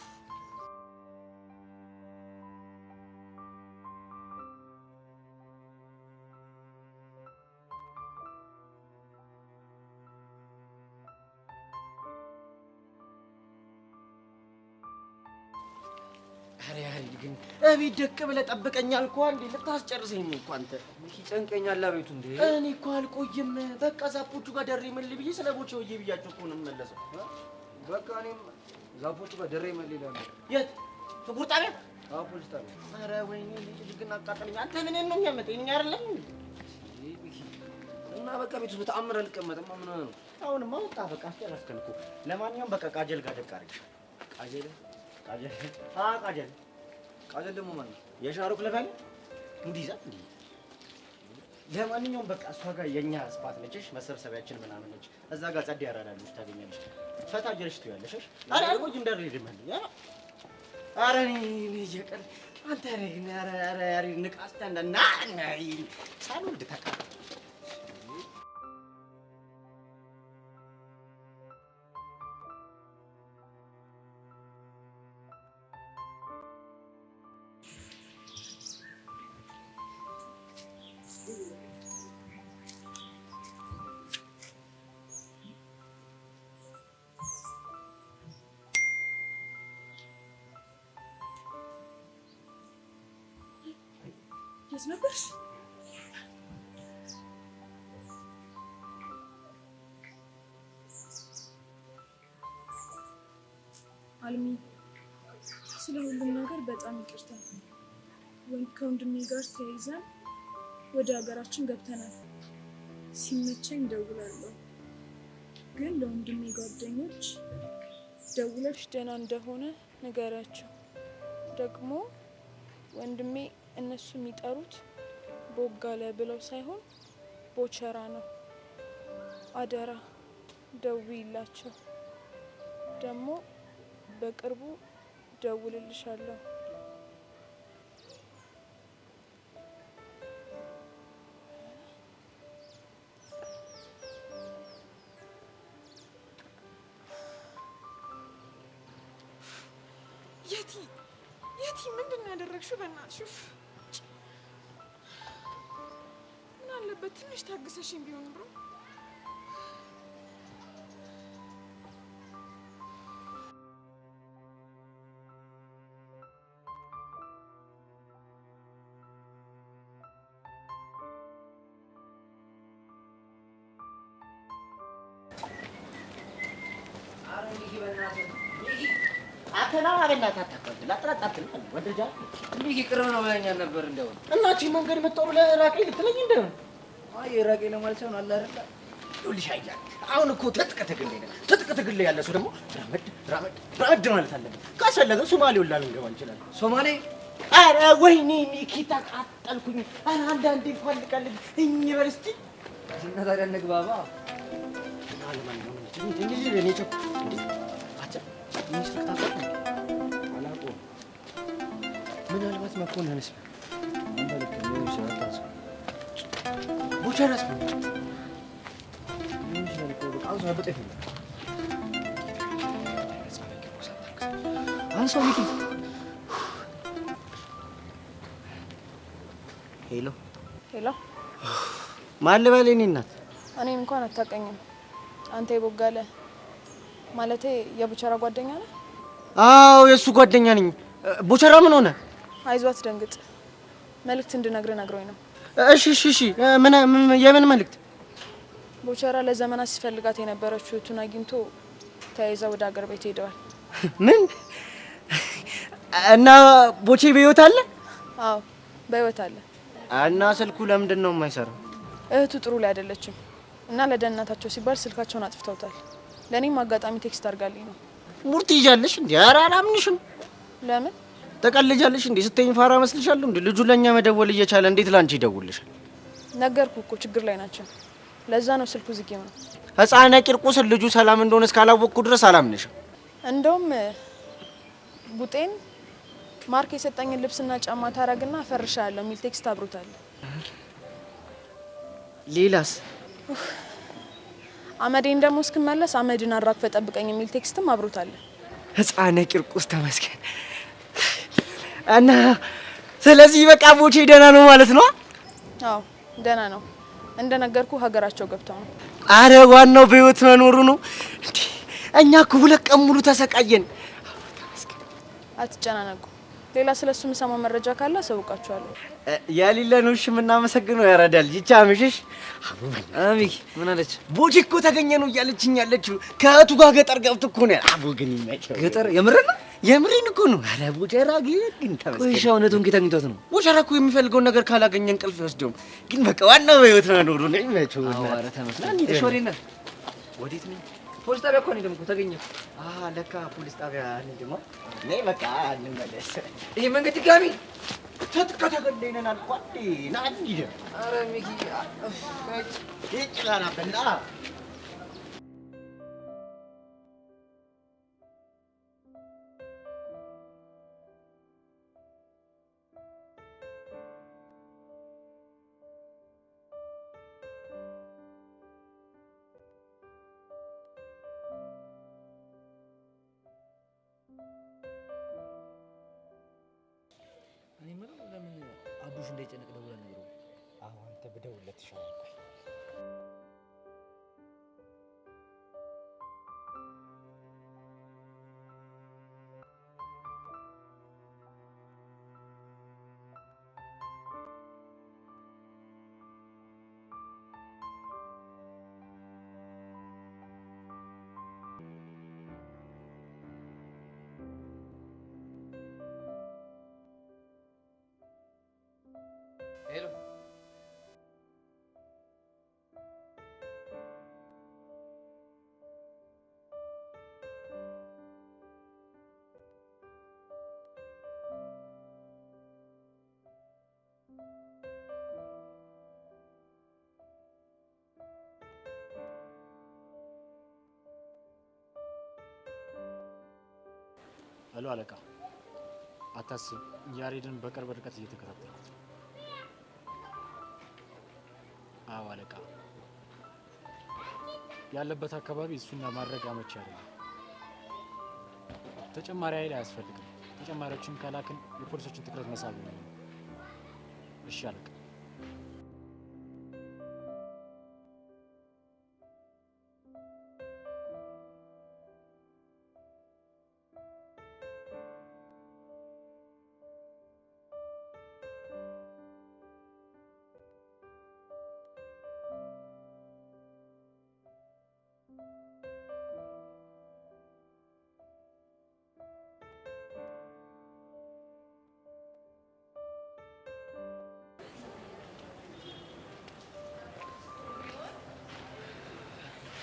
አሬ ግን እቤት ደቅ ብለህ ጠብቀኝ አልኩህ። አንዴ ልታስጨርሰኝ ነው እኮ አንተ። ይጨንቀኛል አቤቱ። እንዴ እኔ እኮ አልቆይም። በቃ ዛፖቹ ጋር ደሬ መልል ብዬ ስለ ቦቼው ብያቸው እኮ ነው የምመለሰው። በቃ እኔም ዛፖቹ ጋር ደሬ መልል ይላል። የት? ፍቁር ጣቢያ? አዎ ፖሊስ ጣቢያ። ኧረ ወይኔ ልጅ ግን አቃጠለኝ። አንተ ምን ነው የሚያመጣኝ? እኛ አይደለም እና በቃ ቤት ውስጥ በተአምር አልቀመጥም። ምን ነው አሁንማ ወጣ። በቃ አስጨረስከን እኮ። ለማንኛውም በቃ ቃጀል ጋር ደቅ አድርግሽ። ቃጀል ቃጀል ቃጀል ደግሞ ማለት ነው የሻሩክ ለባል ሙድ ይዛት እንዴ? ለማንኛውም በቃ እሷ ጋር የኛ ስፓት ነች፣ መሰብሰቢያችን ምናምን ነች። እዛ ጋር ጸድ ያራዳለች ታገኛለች። ፈታ ጀርሽ ትያለሽ። አረ አልቆይም እንዳልሄድ ማለት ያ አረ እኔ ይቀር አንተ ረግና አረ ያሪ ንቃስታ እንደና ሳልወልድ ተቃ የት ነበርሽ? አልሚ ስለ ሁሉም ነገር በጣም ይቅርታ። ከወንድሜ ጋር ተያይዘን ወደ ሀገራችን ገብተናል። ሲመቸኝ ደውላለሁ። ግን ለወንድሜ ጓደኞች ደውለሽ ደህና እንደሆነ ንገሪያቸው። ደግሞ ወንድሜ እነሱ የሚጠሩት ቦጋለ ብለው ሳይሆን ቦቸራ ነው። አደራ ደውይላቸው። ደግሞ በቅርቡ ደውልልሻለሁ። የቲ ምንድን ነው ያደረግሽው? በእናትሽ ምን አለበት ትንሽ ታግሰሽኝ ቢሆን ብሮ። አተና አበላታ ተቀበል ላጥራጣት ወደጃ ሚኪ ቅርብ ነው ብለኛል ነበር እንደው እናቺ መንገድ መጣው ብለ ራቄ ልትለኝ እንደው አይ ራቄ ለማለት ሳይሆን አለ አይደል ይኸውልሽ አያት አሁን እኮ ትጥቅ ትግል ያለ ሰው ደግሞ ራመድ ማለት አለበት። ካስፈለገ ሶማሌ ወላ ልንገባ እንችላለን። ሶማሌ ኧረ ወይኔ ሚኪ ተቃጠልኩኝ። ኧረ አንዳንዴ እንኳን ልቀልድ ዩኒቨርሲቲ እና ታዲያ እንግባባ እኔ ቸኩ ምናልባት መኮንንስ ቡቸረስ አንሶ ሚኪ ሄሎ ሄሎ ማን ልበል? እኔ እናት እኔን እንኳን አታውቀኝም። አንተ የቦጋለ ማለቴ የቡቸራ ጓደኛ ነህ? አዎ የሱ ጓደኛ ነኝ። ቡቸራ ምን ሆነ? አይዞህ አትደንግጥ። መልእክት እንድነግርህ ነግሮኝ ነው። እሺ የምን መልእክት? ቡቸራ ለዘመናት ሲፈልጋት የነበረችው እህቱን አግኝቶ ተያይዘው ወደ ሀገር ቤት ሄደዋል። ምን? እና ቦቼ በህይወት አለ? አዎ በህይወት አለ። እና ስልኩ ለምንድን ነው የማይሰራው? እህቱ ጥሩ ላይ አይደለችም እና ለደህንነታቸው ሲባል ስልካቸውን አጥፍተውታል። ለኔም አጋጣሚ ቴክስት አድርጋልኝ ነው። ሙርት ይዣለሽ እንዴ? ኧረ አላምንሽም። ለምን ተቀልጃለሽ እንዴ? ስትይኝ ፋራ መስልሻለሁ እንዴ? ልጁ ለኛ መደወል እየቻለ እንዴት ላንቺ ይደውልሻል? ነገርኩ እኮ ችግር ላይ ናቸው። ለዛ ነው ስልኩ ዝግ ነው። ህፃነ ቂርቆስ ልጁ ሰላም እንደሆነ እስካላወቅኩ ድረስ አላምንሽም። እንደውም ቡጤን ማርክ የሰጠኝን ልብስና ጫማ ታረግና አፈርሻለሁ የሚል ቴክስት አብሮታል። ሌላስ? አመዴን ደግሞ እስክመለስ አመድን አራግፈ ጠብቀኝ የሚል ቴክስትም አብሮታል። ህፃነ ቂርቆስ ተመስገን። እና ስለዚህ በቃ ቦቼ ደህና ነው ማለት ነው? አዎ ደህና ነው። እንደነገርኩ ሀገራቸው ገብተው ነው። አረ ዋናው በህይወት መኖሩ ነው። እንዴ እኛ እኮ 2 ቀን ሙሉ ተሰቃየን። አትጨናነቁ። ሌላ ስለሱ የምሰማው መረጃ ካለ አሳውቃችኋለሁ። ያሊለ ነው እሺ የምናመሰግነው። ያራዳል ይቻ ምሽሽ አሚክ ምን አለች? ቦቼ እኮ ተገኘ ነው እያለችኝ ያለችው። ከእህቱ ጋር ገጠር ገብቶ እኮ ነው። አቦ ግን ይመቸው ገጠር የምርን ነው? የምሪን እኮ ነው። አረ ቡቸራ ግን ተመስገን። ቆይ ሻውነቱን ከተኝቶት ነው። ቡቸራ እኮ የሚፈልገውን ነገር ካላገኘ እንቅልፍ ይወስደው። ግን በቃ ዋናው በህይወት መኖሩ ነው። ይመቸው። አረ ተመስገን። እሺ ወዴት ነው? ፖሊስ ጣቢያ እኮ ነው ደግሞ ተገኘ። ለካ ፖሊስ ጣቢያ እንዴማ ነይ በቃ እንመለስ። ይሄ መንገድ ድጋሚ ተገደይነን አልኳት። ና እንሂድ። አረ ሚኪ ይጭላና በላ ለምን አቡሽ እንዳይጨነቅ ደውለን ነግረው? አሁን አንተ ብደውልለት ይሻላል። ሄሎ ሄሎ አለቃ፣ አታስብ፣ ያሬድን በቅርብ ርቀት እየተከታተልኩት ነው። አዎ አለቃ፣ ያለበት አካባቢ እሱን ለማድረግ አመቺ አይደለም። ተጨማሪ ኃይል አያስፈልግም። ተጨማሪዎችን ካላክን የፖሊሶችን ትኩረት መሳብ ነው። እሺ አለቃ።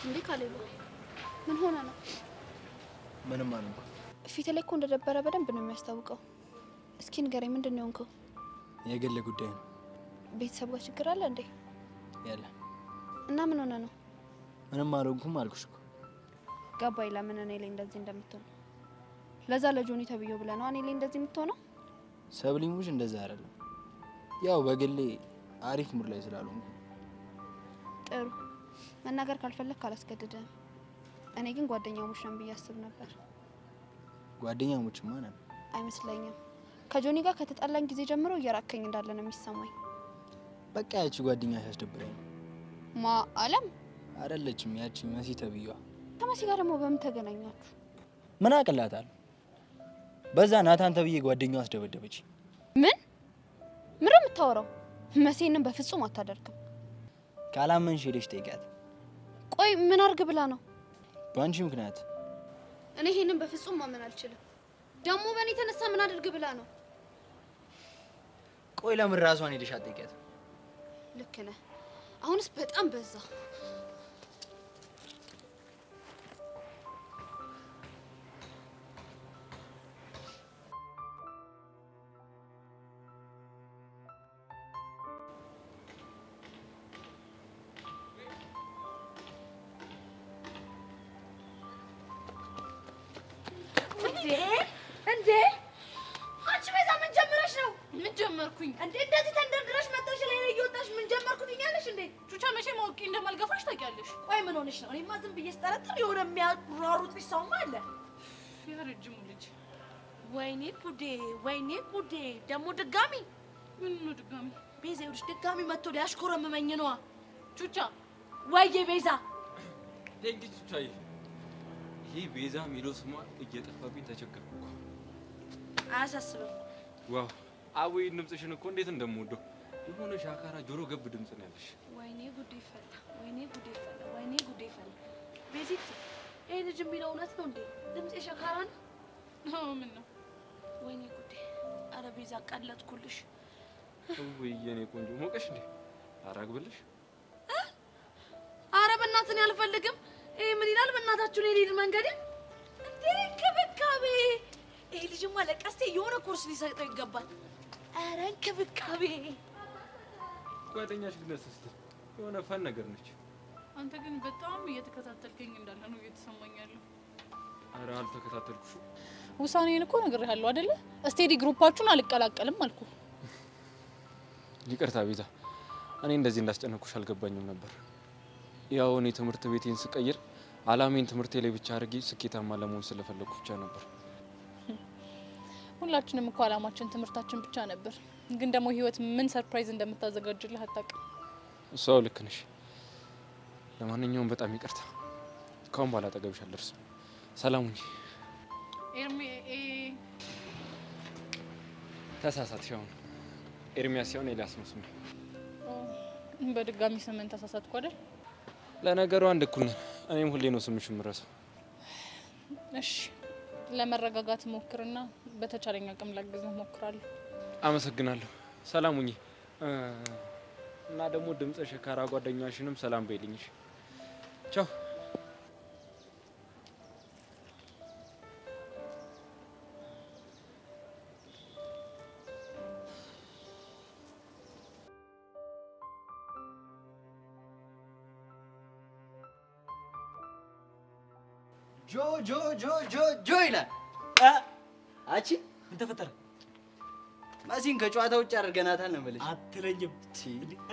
እንዴ ካሌብ ምን ሆነ ነው? ምንም አልኩ። ፊት ላይ እኮ እንደደበረ በደንብ ነው የሚያስታውቀው። እስኪ ንገረኝ፣ ምንድን ነው የሆንከው? የግል ጉዳይ ነው። ቤተሰብ ጋር ችግር አለ እንዴ? ያለ እና ምን ሆነ ነው? ምንም አልሆንኩም አልኩሽ እኮ። ገባኝ ለምን እኔ ላይ እንደዚህ እንደምትሆን። ለዛ ለጆኒ ተብዬው ብለህ ነው እኔ ላይ እንደዚህ የምትሆነው? ሰብሊሙሽ እንደዛ አይደለም። ያው በግሌ አሪፍ ሙድ ላይ ስላልሆንኩ። ጥሩ መናገር ካልፈለክ ካላስገድደም። እኔ ግን ጓደኛሞች ነን ብዬ አስብ ነበር። ጓደኛሞችማ ነን። አይመስለኝም። ከጆኒ ጋር ከተጣላን ጊዜ ጀምሮ እየራከኝ እንዳለ ነው የሚሰማኝ። በቃ ያቺ ጓደኛሽ አስደብረኝ። ማ አለም አይደለችም፣ ያቺ መሲ ተብዬዋ። ከመሲ ጋር ደግሞ በምን ተገናኛችሁ? ምን አቅላታል? በዛ ናታን ተብዬ ጓደኛዋ አስደበደበች። ምን ምንም የምታወራው? መሲንም በፍጹም አታደርግም። ካላመንሽ ሄደሽ ጠይቂያት። ቆይ ምን አርግ ብላ ነው? በአንቺ ምክንያት። እኔ ይሄንን በፍጹም ማመን አልችልም። ደግሞ በእኔ ተነሳ ምን አድርግ ብላ ነው? ቆይ ለምን ራሷን ሄደሽ አትጠይቂያት? ልክ ነህ። አሁንስ በጣም በዛ። እንዴ አንቺ በዛ ምን ጀመረሽ ነው? ምን ጀመርኩኝ እንዴ? እንደዚህ ተንደርድረሽ መጥተሽ ላይ እየወጣሽ ምን ጀመርኩኝ እያለሽ እንዴ? ቹቻ መቼ ማውቂ እንደማልገፋሽ ታውቂያለሽ። ቆይ ምን ሆነሽ ነው? እኔማ ዝም ብዬ ስጠረጥር የሆነ የሚያሯሩጥሽ ሰውማ አለ። የረጅሙ ልጅ። ወይኔ ጉዴ፣ ወይኔ ጉዴ! ደግሞ ድጋሚ ምን ነው ድጋሚ? ቤዛ ይኸውልሽ ድጋሚ መጥቶ ሊያሽኮረመመኝ ነዋ። ቹቻ ወይዬ ቤዛ ደንጊ ቹቻዬ፣ ይሄ ቤዛ የሚለው ስሟ እየጠፋብኝ ተቸገርኩ እኮ። አያሳስብም። ዋው አወይ ድምፅሽን እኮ እንዴት እንደምወደው። የሆነ ሻካራ ጆሮ ገብ ድምፅ ነው ያለሽ። ወይኔ ጉዴ ፈላ፣ ወይኔ ጉዴ ፈላ፣ ወይኔ ጉዴ ፈላ። ቤዚት ይሄ ልጅ የሚለው እውነት ነው እንዴ? ድምፅ የሸካራ ነው? አዎ ምን ነው? ወይኔ ጉዴ! አረ ቤዛ ቀለጥኩልሽ። ወይ የኔ ቆንጆ ሞቀሽ እንዴ? አራግብልሽ? አረ በእናትህ እኔ አልፈልግም። ይሄ ምን ይላል? በእናታችሁ ነው የሊድ መንገድ እንዴ? እንክብካቤ! ይሄ ልጅማ ለቀስቴ የሆነ ኮርስ ሊሰጠው ይገባል። አረ እንክብካቤ! ጓደኛሽ ግን እስቲ የሆነ ፈን ነገር ነች። አንተ ግን በጣም እየተከታተልከኝ እንዳለ ነው እየተሰማኝ ያለው። አረ አልተከታተልኩሽ። ውሳኔን እኮ ነግሬሃለሁ አይደለ? ስቴዲ ግሩፓችሁን አልቀላቀልም አልኩ። ይቅርታ ቤዛ፣ እኔ እንደዚህ እንዳስጨነኩሽ አልገባኝም ነበር። ያው እኔ ትምህርት ቤቴን ስቀይር አላሜን ትምህርቴ ላይ ብቻ አድርጌ ስኬታማ ለመሆን ስለፈለኩ ብቻ ነበር። ሁላችንም እኮ አላማችን ትምህርታችን ብቻ ነበር። ግን ደግሞ ህይወት ምን ሰርፕራይዝ እንደምታዘጋጅልህ አታውቅም። እሷው ልክ ነሽ። ለማንኛውም በጣም ይቅርታ። ካሁን በኋላ አጠገብሽ አልደርስም። ሰላም ሁኚ። ተሳሳትሽ። አሁን ኤርሚያስ ሲሆን ኤልያስ ነው ስሜ። በድጋሚ ስምን ተሳሳትኩ አይደል? ለነገሩ አንድ እኩል ነን። እኔም ሁሌ ነው ስምሽ የምረሳው። እሺ ለመረጋጋት ሞክርና በተቻለኝ አቅም ላግዝህ ሞክራለሁ። አመሰግናለሁ። ሰላም ሁኚ። እና ደግሞ ድምጽ ሸካራ ጓደኛሽንም ሰላም በይልኝሽ። ቻው። ጆ ጆ ጆ ጆ ጆ ይላል። አቺ ምን ተፈጠረ? ማሲን ከጨዋታ ውጭ አድርገናታል ነው የምልሽ። አትለኝም።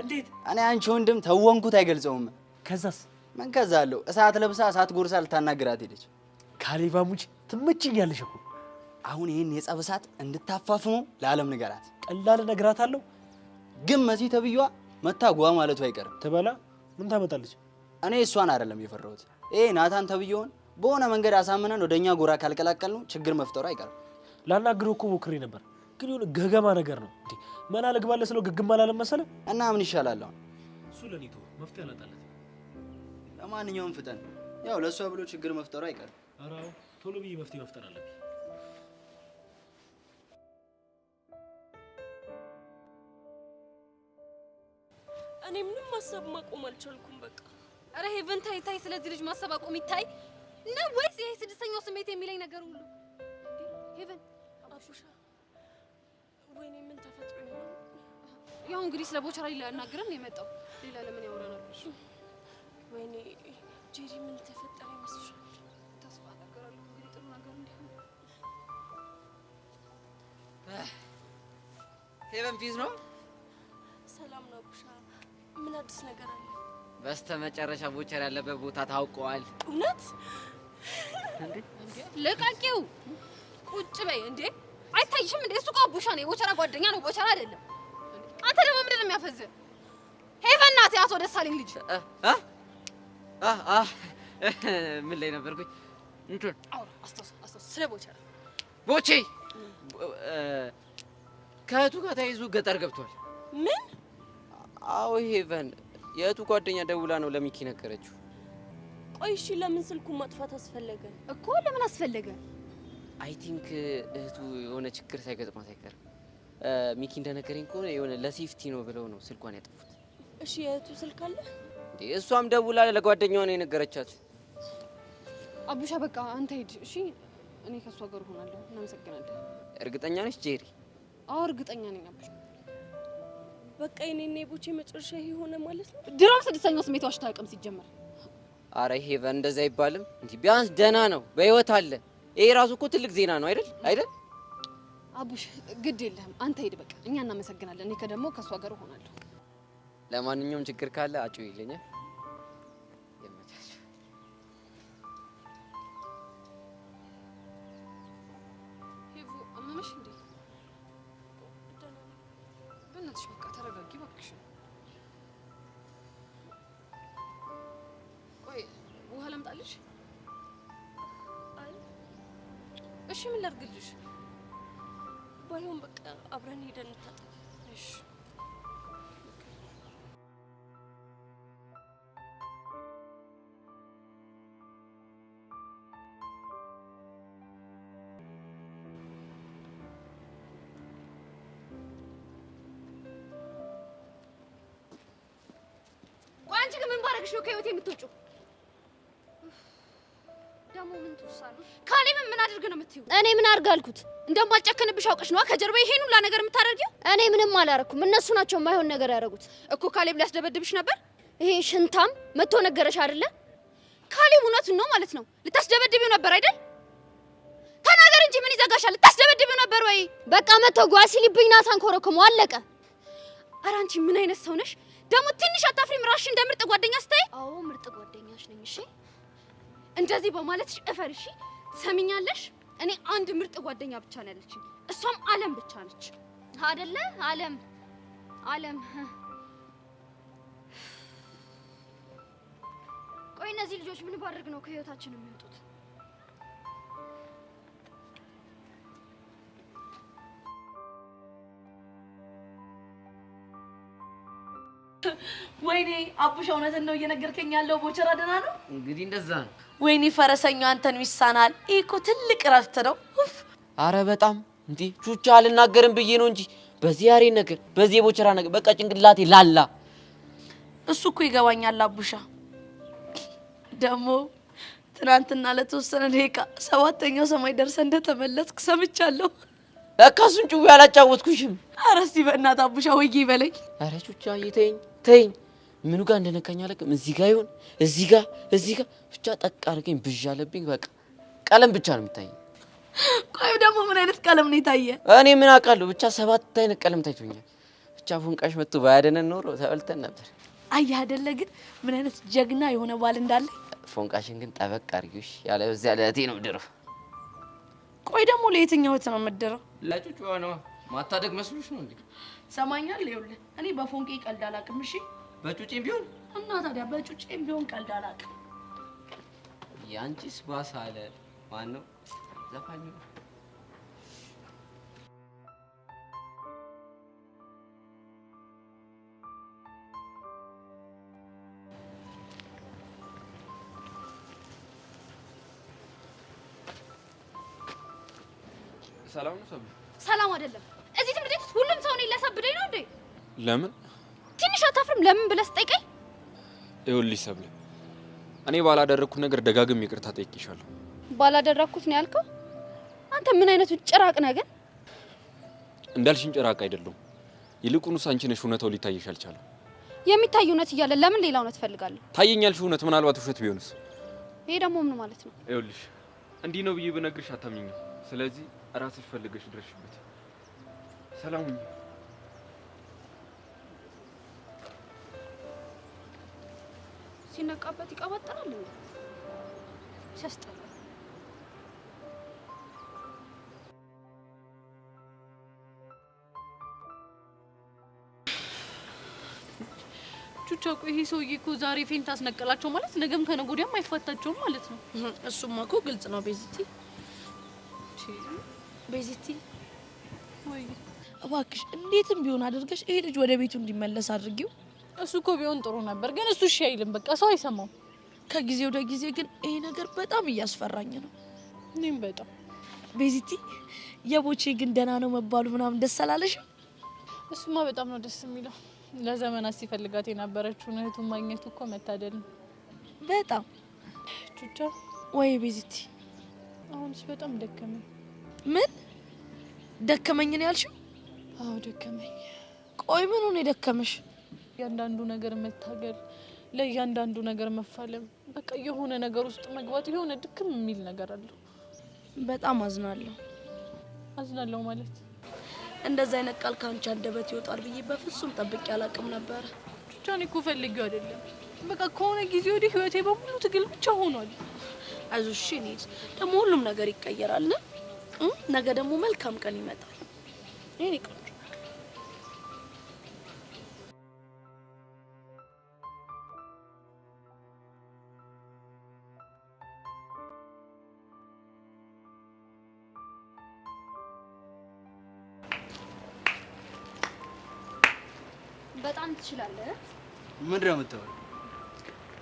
እንዴት? እኔ አንቺ ወንድም ተወንኩት አይገልጸውም። ከዛስ? ምን ከዛ አለው? እሳት ለብሳ እሳት ጎርሳ ልታናግራት ሄደች። ካሌባሙች ትመችኛለሽ እኮ። አሁን ይሄን የጸብ እሳት እንድታፋፍሙ ለዓለም ንገራት። ቀላል ነግራታለሁ። ግን መሲ ተብዩዋ መታጓ ማለቱ አይቀርም። ትበላ ምን ታመጣለች? እኔ እሷን አይደለም የፈራሁት። ይሄ ናታን ተብዩውን በሆነ መንገድ አሳምነን ወደኛ ጎራ ካልቀላቀል ነው ችግር መፍጠሩ አይቀርም። ላናግረው እኮ ሞክሬ ነበር፣ ግን የሆነ ገገማ ነገር ነው። እንዴ መላ ልግባለ ስለው ግግም አላለም መሰለ። እና ምን ይሻላል አሁን? እሱ ለኔቶ መፍትሄ አላጣለት። ለማንኛውም ፍጠን፣ ያው ለሷ ብሎ ችግር መፍጠሩ አይቀርም። ኧረ ቶሎ ብዬ መፍትሄ መፍጠር አለብኝ። እኔ ምንም ማሰብ ማቆም አልቻልኩም። በቃ አረ ሄቨን ታይ፣ ስለዚህ ልጅ ማሰብ አቆም ይታይ ነው ወይስ ይሄ ስድስተኛው ስሜት የሚለኝ ነገር ሁሉ? ሄቨን አቡሻ፣ ወይኔ ምን ተፈጥሮ ይሆን? ያው እንግዲህ ስለ ቦቸራ ሊያናግረን የመጣው ሌላ ለምን ያወራናል? ወይኔ ጄሪ ምን ተፈጠረ ይመስልሻል? ተስፋ አደርጋለሁ እንግዲህ ጥሩ ነገር እንዲሆን። ሄቨን ፒስ ነው? ሰላም ነው አቡሻ። ምን አዲስ ነገር አለ? በስተመጨረሻ ቦቸራ ያለበት ቦታ ታውቀዋል። እውነት? እንዴ ለቃቂው ቁጭ በይ እንዴ! አይታይሽም እንዴ? እሱ ቃቡሻ ነው፣ የቦቸራ ጓደኛ ነው፣ ቦቸራ አይደለም። አንተ ደግሞ ምንድን ነው የሚያፈዝህ? ሄቨን ናት ያቶ ደሳለኝ ልጅ። ምን ላይ ነበርኩኝ? እንትን አስታውስ ስለ ቦቸራ። ቦቼ ከእህቱ ጋር ተይዞ ገጠር ገብቷል። ምን? አዎ ሄቨን የእህቱ ጓደኛ ደውላ ነው ለሚኪ ነገረችው። ቆይ እሺ ለምን ስልኩን ማጥፋት አስፈለገ? እኮ ለምን አስፈለገ? አይ ቲንክ እህቱ የሆነ ችግር ሳይገጥማት አይቀርም። ሚኪ እንደነገረኝ ከሆነ የሆነ ለሴፍቲ ነው ብለው ነው ስልኳን ያጠፉት። እሺ የእህቱ ስልክ አለ እንዴ? እሷም ደውላ ለጓደኛዋ ነው የነገረቻት። አቡሻ በቃ አንተ ሂድ እሺ፣ እኔ ከሷ ጋር ሆናለሁ። እናመሰግናለን። እርግጠኛ ነሽ ጄሪ? አዎ እርግጠኛ ነኝ አቡሻ። በቃ የኔና የቦቼ መጨረሻ ይሄ ሆነ ማለት ነው። ድሮም ስድስተኛው ስሜት ዋሽታ አያውቅም ሲጀመር። አረ ሄቨን እንደዛ አይባልም እንዴ! ቢያንስ ደህና ነው፣ በህይወት አለ። ይሄ ራሱ እኮ ትልቅ ዜና ነው አይደል? አይደል? አቡሽ ግድ የለህም አንተ ሂድ በቃ፣ እኛ እናመሰግናለን። እኔ ከደሞ ከሷ ጋር ሆናለሁ። ለማንኛውም ችግር ካለ አጭው ይለኛል። የመቻች ሄቮ አመመሽ እንዴ? በእናትሽ በቃ ተረጋጊ እባክሽ። ቆይ ውሃ ላምጣልሽ? አይ እሺ ምን ላድርግልሽ? ባይሆን በቃ አብረን ሄደን እንታጠብ። እሺ አንቺ ግን ምን ባረግሽ ነው ከህይወቴ የምትወጪው? ደግሞ ምን ትውሳለሽ? ካሌብን ምን አድርግ ነው የምትይው? እኔ ምን አድርግ አልኩት? እንደማልጨክንብሽ አውቀሽ ነዋ ከጀርባ ይሄን ሁላ ነገር የምታደርጊው? እኔ ምንም አላረኩም። እነሱ ናቸው የማይሆን ነገር ያደረጉት እኮ። ካሌብ ሊያስደበድብሽ ነበር። ይሄ ሽንታም መጥቶ ነገረሽ አይደለ? ካሌብ እውነቱን ነው ማለት ነው። ልታስደበድቢው ነበር አይደል? ተናገር እንጂ ምን ይዘጋሻል? ልታስደበድቢው ነበር ወይ? በቃ መጥቶ ጓሲ ሊብኝ ናታን ኮረኮመው አለቀ። ኧረ አንቺ ምን አይነት ሰው ነሽ ደግሞ? ትንሽ አታፍሪም? ራስሽ እንደ ምርጥ ጓደኛ ስታይ። አዎ ምርጥ ጓደኛሽ ነኝ። እሺ እንደዚህ በማለትሽ እፈር። እሺ ትሰሚኛለሽ? እኔ አንድ ምርጥ ጓደኛ ብቻ ነው ያለችኝ፣ እሷም አለም ብቻ ነች አይደለ? አለም ቆይ እነዚህ ልጆች ምን ባድርግ ነው ከህይወታችን የሚወጡት? ወይኔ አቡሻ እውነትን ነው እየነገርከኝ ያለው? ቦቸራ ደህና ነው? እንግዲህ እንደዛ ነው። ወይኔ ፈረሰኛው አንተን ይሳናል። ይሄ እኮ ትልቅ እረፍት ነው። አረ በጣም እንዴ! ቹቻ አልናገርም ብዬ ነው እንጂ በዚህ ያሬ ነገር በዚህ የቦቸራ ነገር በቃ ጭንቅላቴ ላላ። እሱ እኮ ይገባኛል አቡሻ። ደግሞ ትናንትና ለተወሰነ ደቂቃ ሰባተኛው ሰማይ ደርሰህ እንደተመለስክ ሰምቻለሁ። በቃ እሱን ጭው ያላጫወትኩሽም። ኧረ እስቲ በእናትህ አቡሻ ወይዬ ይበለኝ። ኧረ ቹቻ ተይኝ። ምኑ ጋር እንደነካኝ አላውቅም። እዚህ ጋር ይሁን እዚህ ጋር ብቻ ጠቅ አድርገኝ ብዥ አለብኝ። በቃ ቀለም ብቻ ነው የሚታየኝ። ቆይ ደግሞ ምን አይነት ቀለም ነው የታየ? እኔ ምን አውቃለሁ፣ ብቻ 7 አይነት ቀለም ታይቶኛል። ብቻ ፎንቃሽ መጥቶ ባያደነን ኖሮ ተበልተን ነበር። አየህ አይደለ ግን ምን አይነት ጀግና የሆነ ባል እንዳለ። ፎንቃሽን ግን ጠበቅ አድርጊሽ፣ ያለ በዚያ ለእቴ ነው ድሮ። ቆይ ደግሞ ለየትኛው ነው የምትደረው? ለጩጩዋ ነው። ማታደግ መስሎሽ ነው እንዴ? ሰማኛል። ይኸውልህ እኔ በፎንቄ ቀልድ አላውቅም። እሺ በጩጬም ቢሆን እና ታዲያ በጩጬም ቢሆን ቀልድ አላውቅም። ያንቺስ ባስ አለ። ማን ነው ዘፋኙ? ሰላም ነው ሰብለ? ሰላም አይደለም። እዚህ ትምህርት ቤት ሁሉም ሰው እኔን ሊያሳብደኝ ነው እንዴ? ለምን? ትንሽ አታፍርም? ለምን ብለህ ስጠይቀኝ? ይኸውልሽ ሰብለ፣ እኔ ባላደረኩት ነገር ደጋግሜ ይቅርታ ጠይቄሻለሁ። ባላደረኩት ነው ያልከው? አንተ ምን አይነቱ ጭራቅ ነህ ግን? እንዳልሽኝ ጭራቅ አይደለም። ይልቁንስ አንቺ ነሽ እውነታው ሊታይሽ አልቻለም። የሚታይ እውነት እያለ ለምን ሌላ እውነት ፈልጋለሁ? ታየኛልሽ እውነት ምናልባት ውሸት ቢሆንስ? ይሄ ደግሞ ምን ማለት ነው? ይኸውልሽ እንዲህ ነው ብዬ ብነግርሽ አታምኚኝም። ስለዚህ ራስሽ ፈልገሽ ድረሽበት። ሰላም ሁኚ። ሲነቃበት ይቀባጠራል እንዴ? ሲያስጠላ። ቹቻ ቆይ ይሄ ሰውዬ እኮ ዛሬ ፌንት አስነቀላቸው ማለት ነገም ከነገ ወዲያም አይፋታቸውም ማለት ነው። እሱማ እኮ ግልጽ ነው ቤዚቲ። ቤዚቲ ወይ እባክሽ እንዴትም ቢሆን አድርገሽ ይሄ ልጅ ወደ ቤቱ እንዲመለስ አድርጊው። እሱ እኮ ቢሆን ጥሩ ነበር፣ ግን እሱ እሺ አይልም። በቃ ሰው አይሰማም። ከጊዜ ወደ ጊዜ ግን ይሄ ነገር በጣም እያስፈራኝ ነው። እኔም በጣም ቤዚቲ የቦቼ ግን ደህና ነው መባሉ ምናምን ደስ አላለሽም? እሱማ በጣም ነው ደስ የሚለው። ለዘመናት ሲፈልጋት የነበረችውን እህቱን ማግኘቱ እኮ መታደል ነው። በጣም ቹቻ ወይ ቤዚቲ አሁንስ በጣም ደከመኝ። ምን ደከመኝ ነው ያልሽው? አዎ ደከመኝ። ቆይ ምን ሆነ ደከመሽ? ያንዳንዱ ነገር መታገል፣ ለያንዳንዱ ነገር መፋለም፣ በቃ የሆነ ነገር ውስጥ መግባት የሆነ ድክም የሚል ነገር አለው። በጣም አዝናለሁ። አዝናለሁ ማለት እንደዛ አይነት ቃል ካንቺ አንደበት ይወጣል ብዬ በፍጹም ጠብቄ አላቅም ነበር። ቹቻን እኮ ፈልጌው አይደለም። በቃ ከሆነ ጊዜ ወዲህ ህይወቴ በሙሉ ትግል ብቻ ሆኗል። አይዞሽ እኔስ ደግሞ ሁሉም ነገር ይቀየራል። ነገ ደግሞ መልካም ቀን ይመጣል። እኔ ቆንጆ በጣም ትችላለህ። ምንድነው የምታወሪው?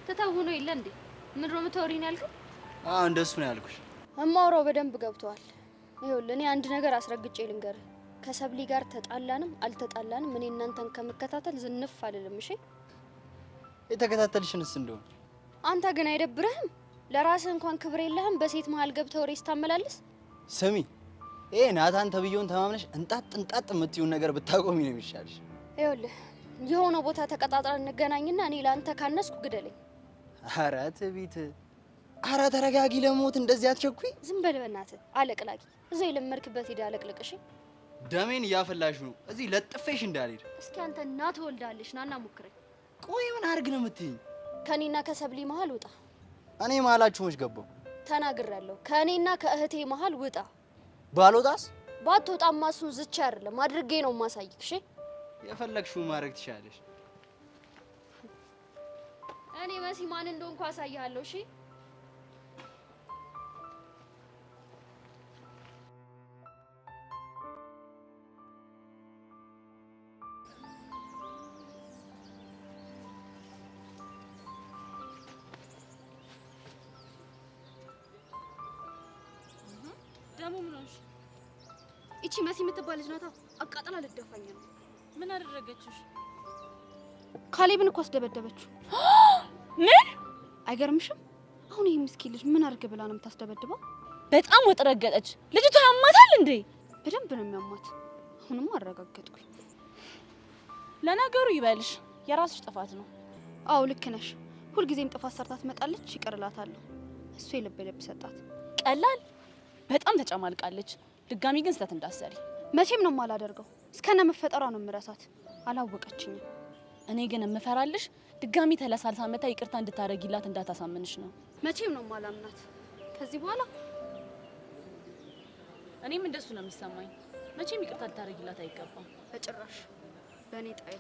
ተታውኖ የለ እንዴ? ምንድነው የምታወሪኝ ያልከው? አዎ እንደሱ ነው ያልኩሽ። እማወራው በደንብ ገብቷል። ይኸውልህ እኔ አንድ ነገር አስረግጬ ልንገርህ። ከሰብሊ ጋር ተጣላንም አልተጣላንም እኔ እናንተን ከመከታተል ዝንፍ አልልም። እሺ የተከታተልሽንስ እንደሆነ አንተ ግን አይደብርህም? ለራስህ እንኳን ክብር የለህም። በሴት መሀል ገብተህ ወሬ ስታመላልስ። ስሚ ይሄ ናታን ተብየውን ተማምነሽ እንጣጥ የምትይውን ነገር ብታቆሚ ነው የሚሻልሽ። ይኸውልህ የሆነ ቦታ ተቀጣጥረን እንገናኝና እኔ ለአንተ ካነስኩ ግደለኝ። ኧረ ትቢት፣ ኧረ ተረጋጊ። ለሞት እንደዚህ አትቸኩይ። ዝም በል በእናትህ አለቅላቂ። እዛ የለመድክበት ሄዳ አለቅልቅ። እሺ ደሜን እያፈላሽ ነው። እዚህ ለጥፌሽ እንዳልሄድ። እስኪ አንተ እና ትወልዳለሽ ናና ሞክረኝ። ቆይ ምን አድርግ ነው የምትይኝ? ከኔና ከሰብሊ መሀል ውጣ። እኔ መሀላችሁ መች ገባሁ? ተናግሬያለሁ። ከኔና ከእህቴ መሀል ውጣ። ባልወጣስ? ባትወጣማ እሱን ዝቻ አይደለም አድርጌ ነው ማሳይክ። እሺ የፈለግሽውን ማድረግ ትችላለሽ። እኔ መሲ ማን እንደሆንኩ አሳይሃለሁ። እሺ ደግሞ ምን ሆንሽ? እቺ መሲ የምትባል ልጅ ናታ አቃጥላ ልትደፋኝ ነው። ምን አደረገችሽ? ካሌብን እኮ አስደበደበችው። ምን? አይገርምሽም? አሁን ይሄ ምስኪን ልጅ ምን አድርግ ብላ ነው የምታስደበድበው? በጣም ወጥረገጠች። ልጅቷ ያማታል እንዴ? በደንብ ነው የሚያማት። አሁንም አረጋገጥኩኝ። ለነገሩ ይበልሽ፣ የራስሽ ጥፋት ነው። አዎ ልክ ነሽ። ሁልጊዜም ጥፋት ሰርታ ትመጣለች፣ ይቀርላታለሁ። እሱ የልብ ልብ ሰጣት። ቀላል በጣም ተጨማልቃለች። ድጋሚ ግን ስህተት እንዳሰሪ። መቼም ነው የማላደርገው። እስከነ መፈጠሯ ነው የምረሳት። አላወቀችኝም። እኔ ግን የምፈራልሽ ድጋሚ ተለሳልሳ መታ ይቅርታ እንድታረጊላት እንዳታሳምንሽ ነው። መቼም ነው የማላምናት። ከዚህ በኋላ እኔም እንደሱ ነው የሚሰማኝ። መቼም ይቅርታ ልታደርጊላት አይገባም። በጭራሽ በእኔ ጣይ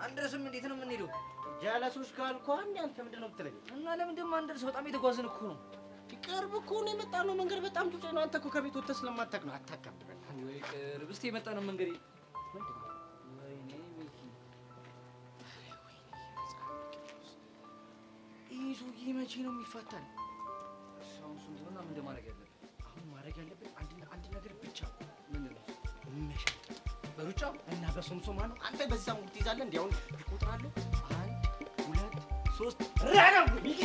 አንደርስም እንዴት ነው የምንሄደው? ጃለሶች ጋር እኮ አንተ ምንድን ነው የምትለኝ? እና ለምንድን ነው አንደርሰው? በጣም የተጓዝን እኮ ነው። ቅርብ እኮ ነው የመጣነው። መንገድ በጣም ጩጬ ነው። አንተ እኮ ከቤት ወጥተህ ስለማታውቅ ነው። አታካብደን። ወይ ቅርብ እስኪ የመጣነው መንገድ ይህ ሰውዬ መቼ ነው የሚፋታን? አሁን እሱን ቢሆንና ምንድን ማድረግ ያለብን? አሁን ማድረግ ያለብን አንድ ነገር ብቻ ነው። ምንድን ነው? መሸጥ በሩጫው እና በሶምሶማ ነው። አንተ በዚህ ሳምንት ትይዛለህ። እንዲያውም እቆጥራለሁ። 1 2 3 ረጋ ሚኪ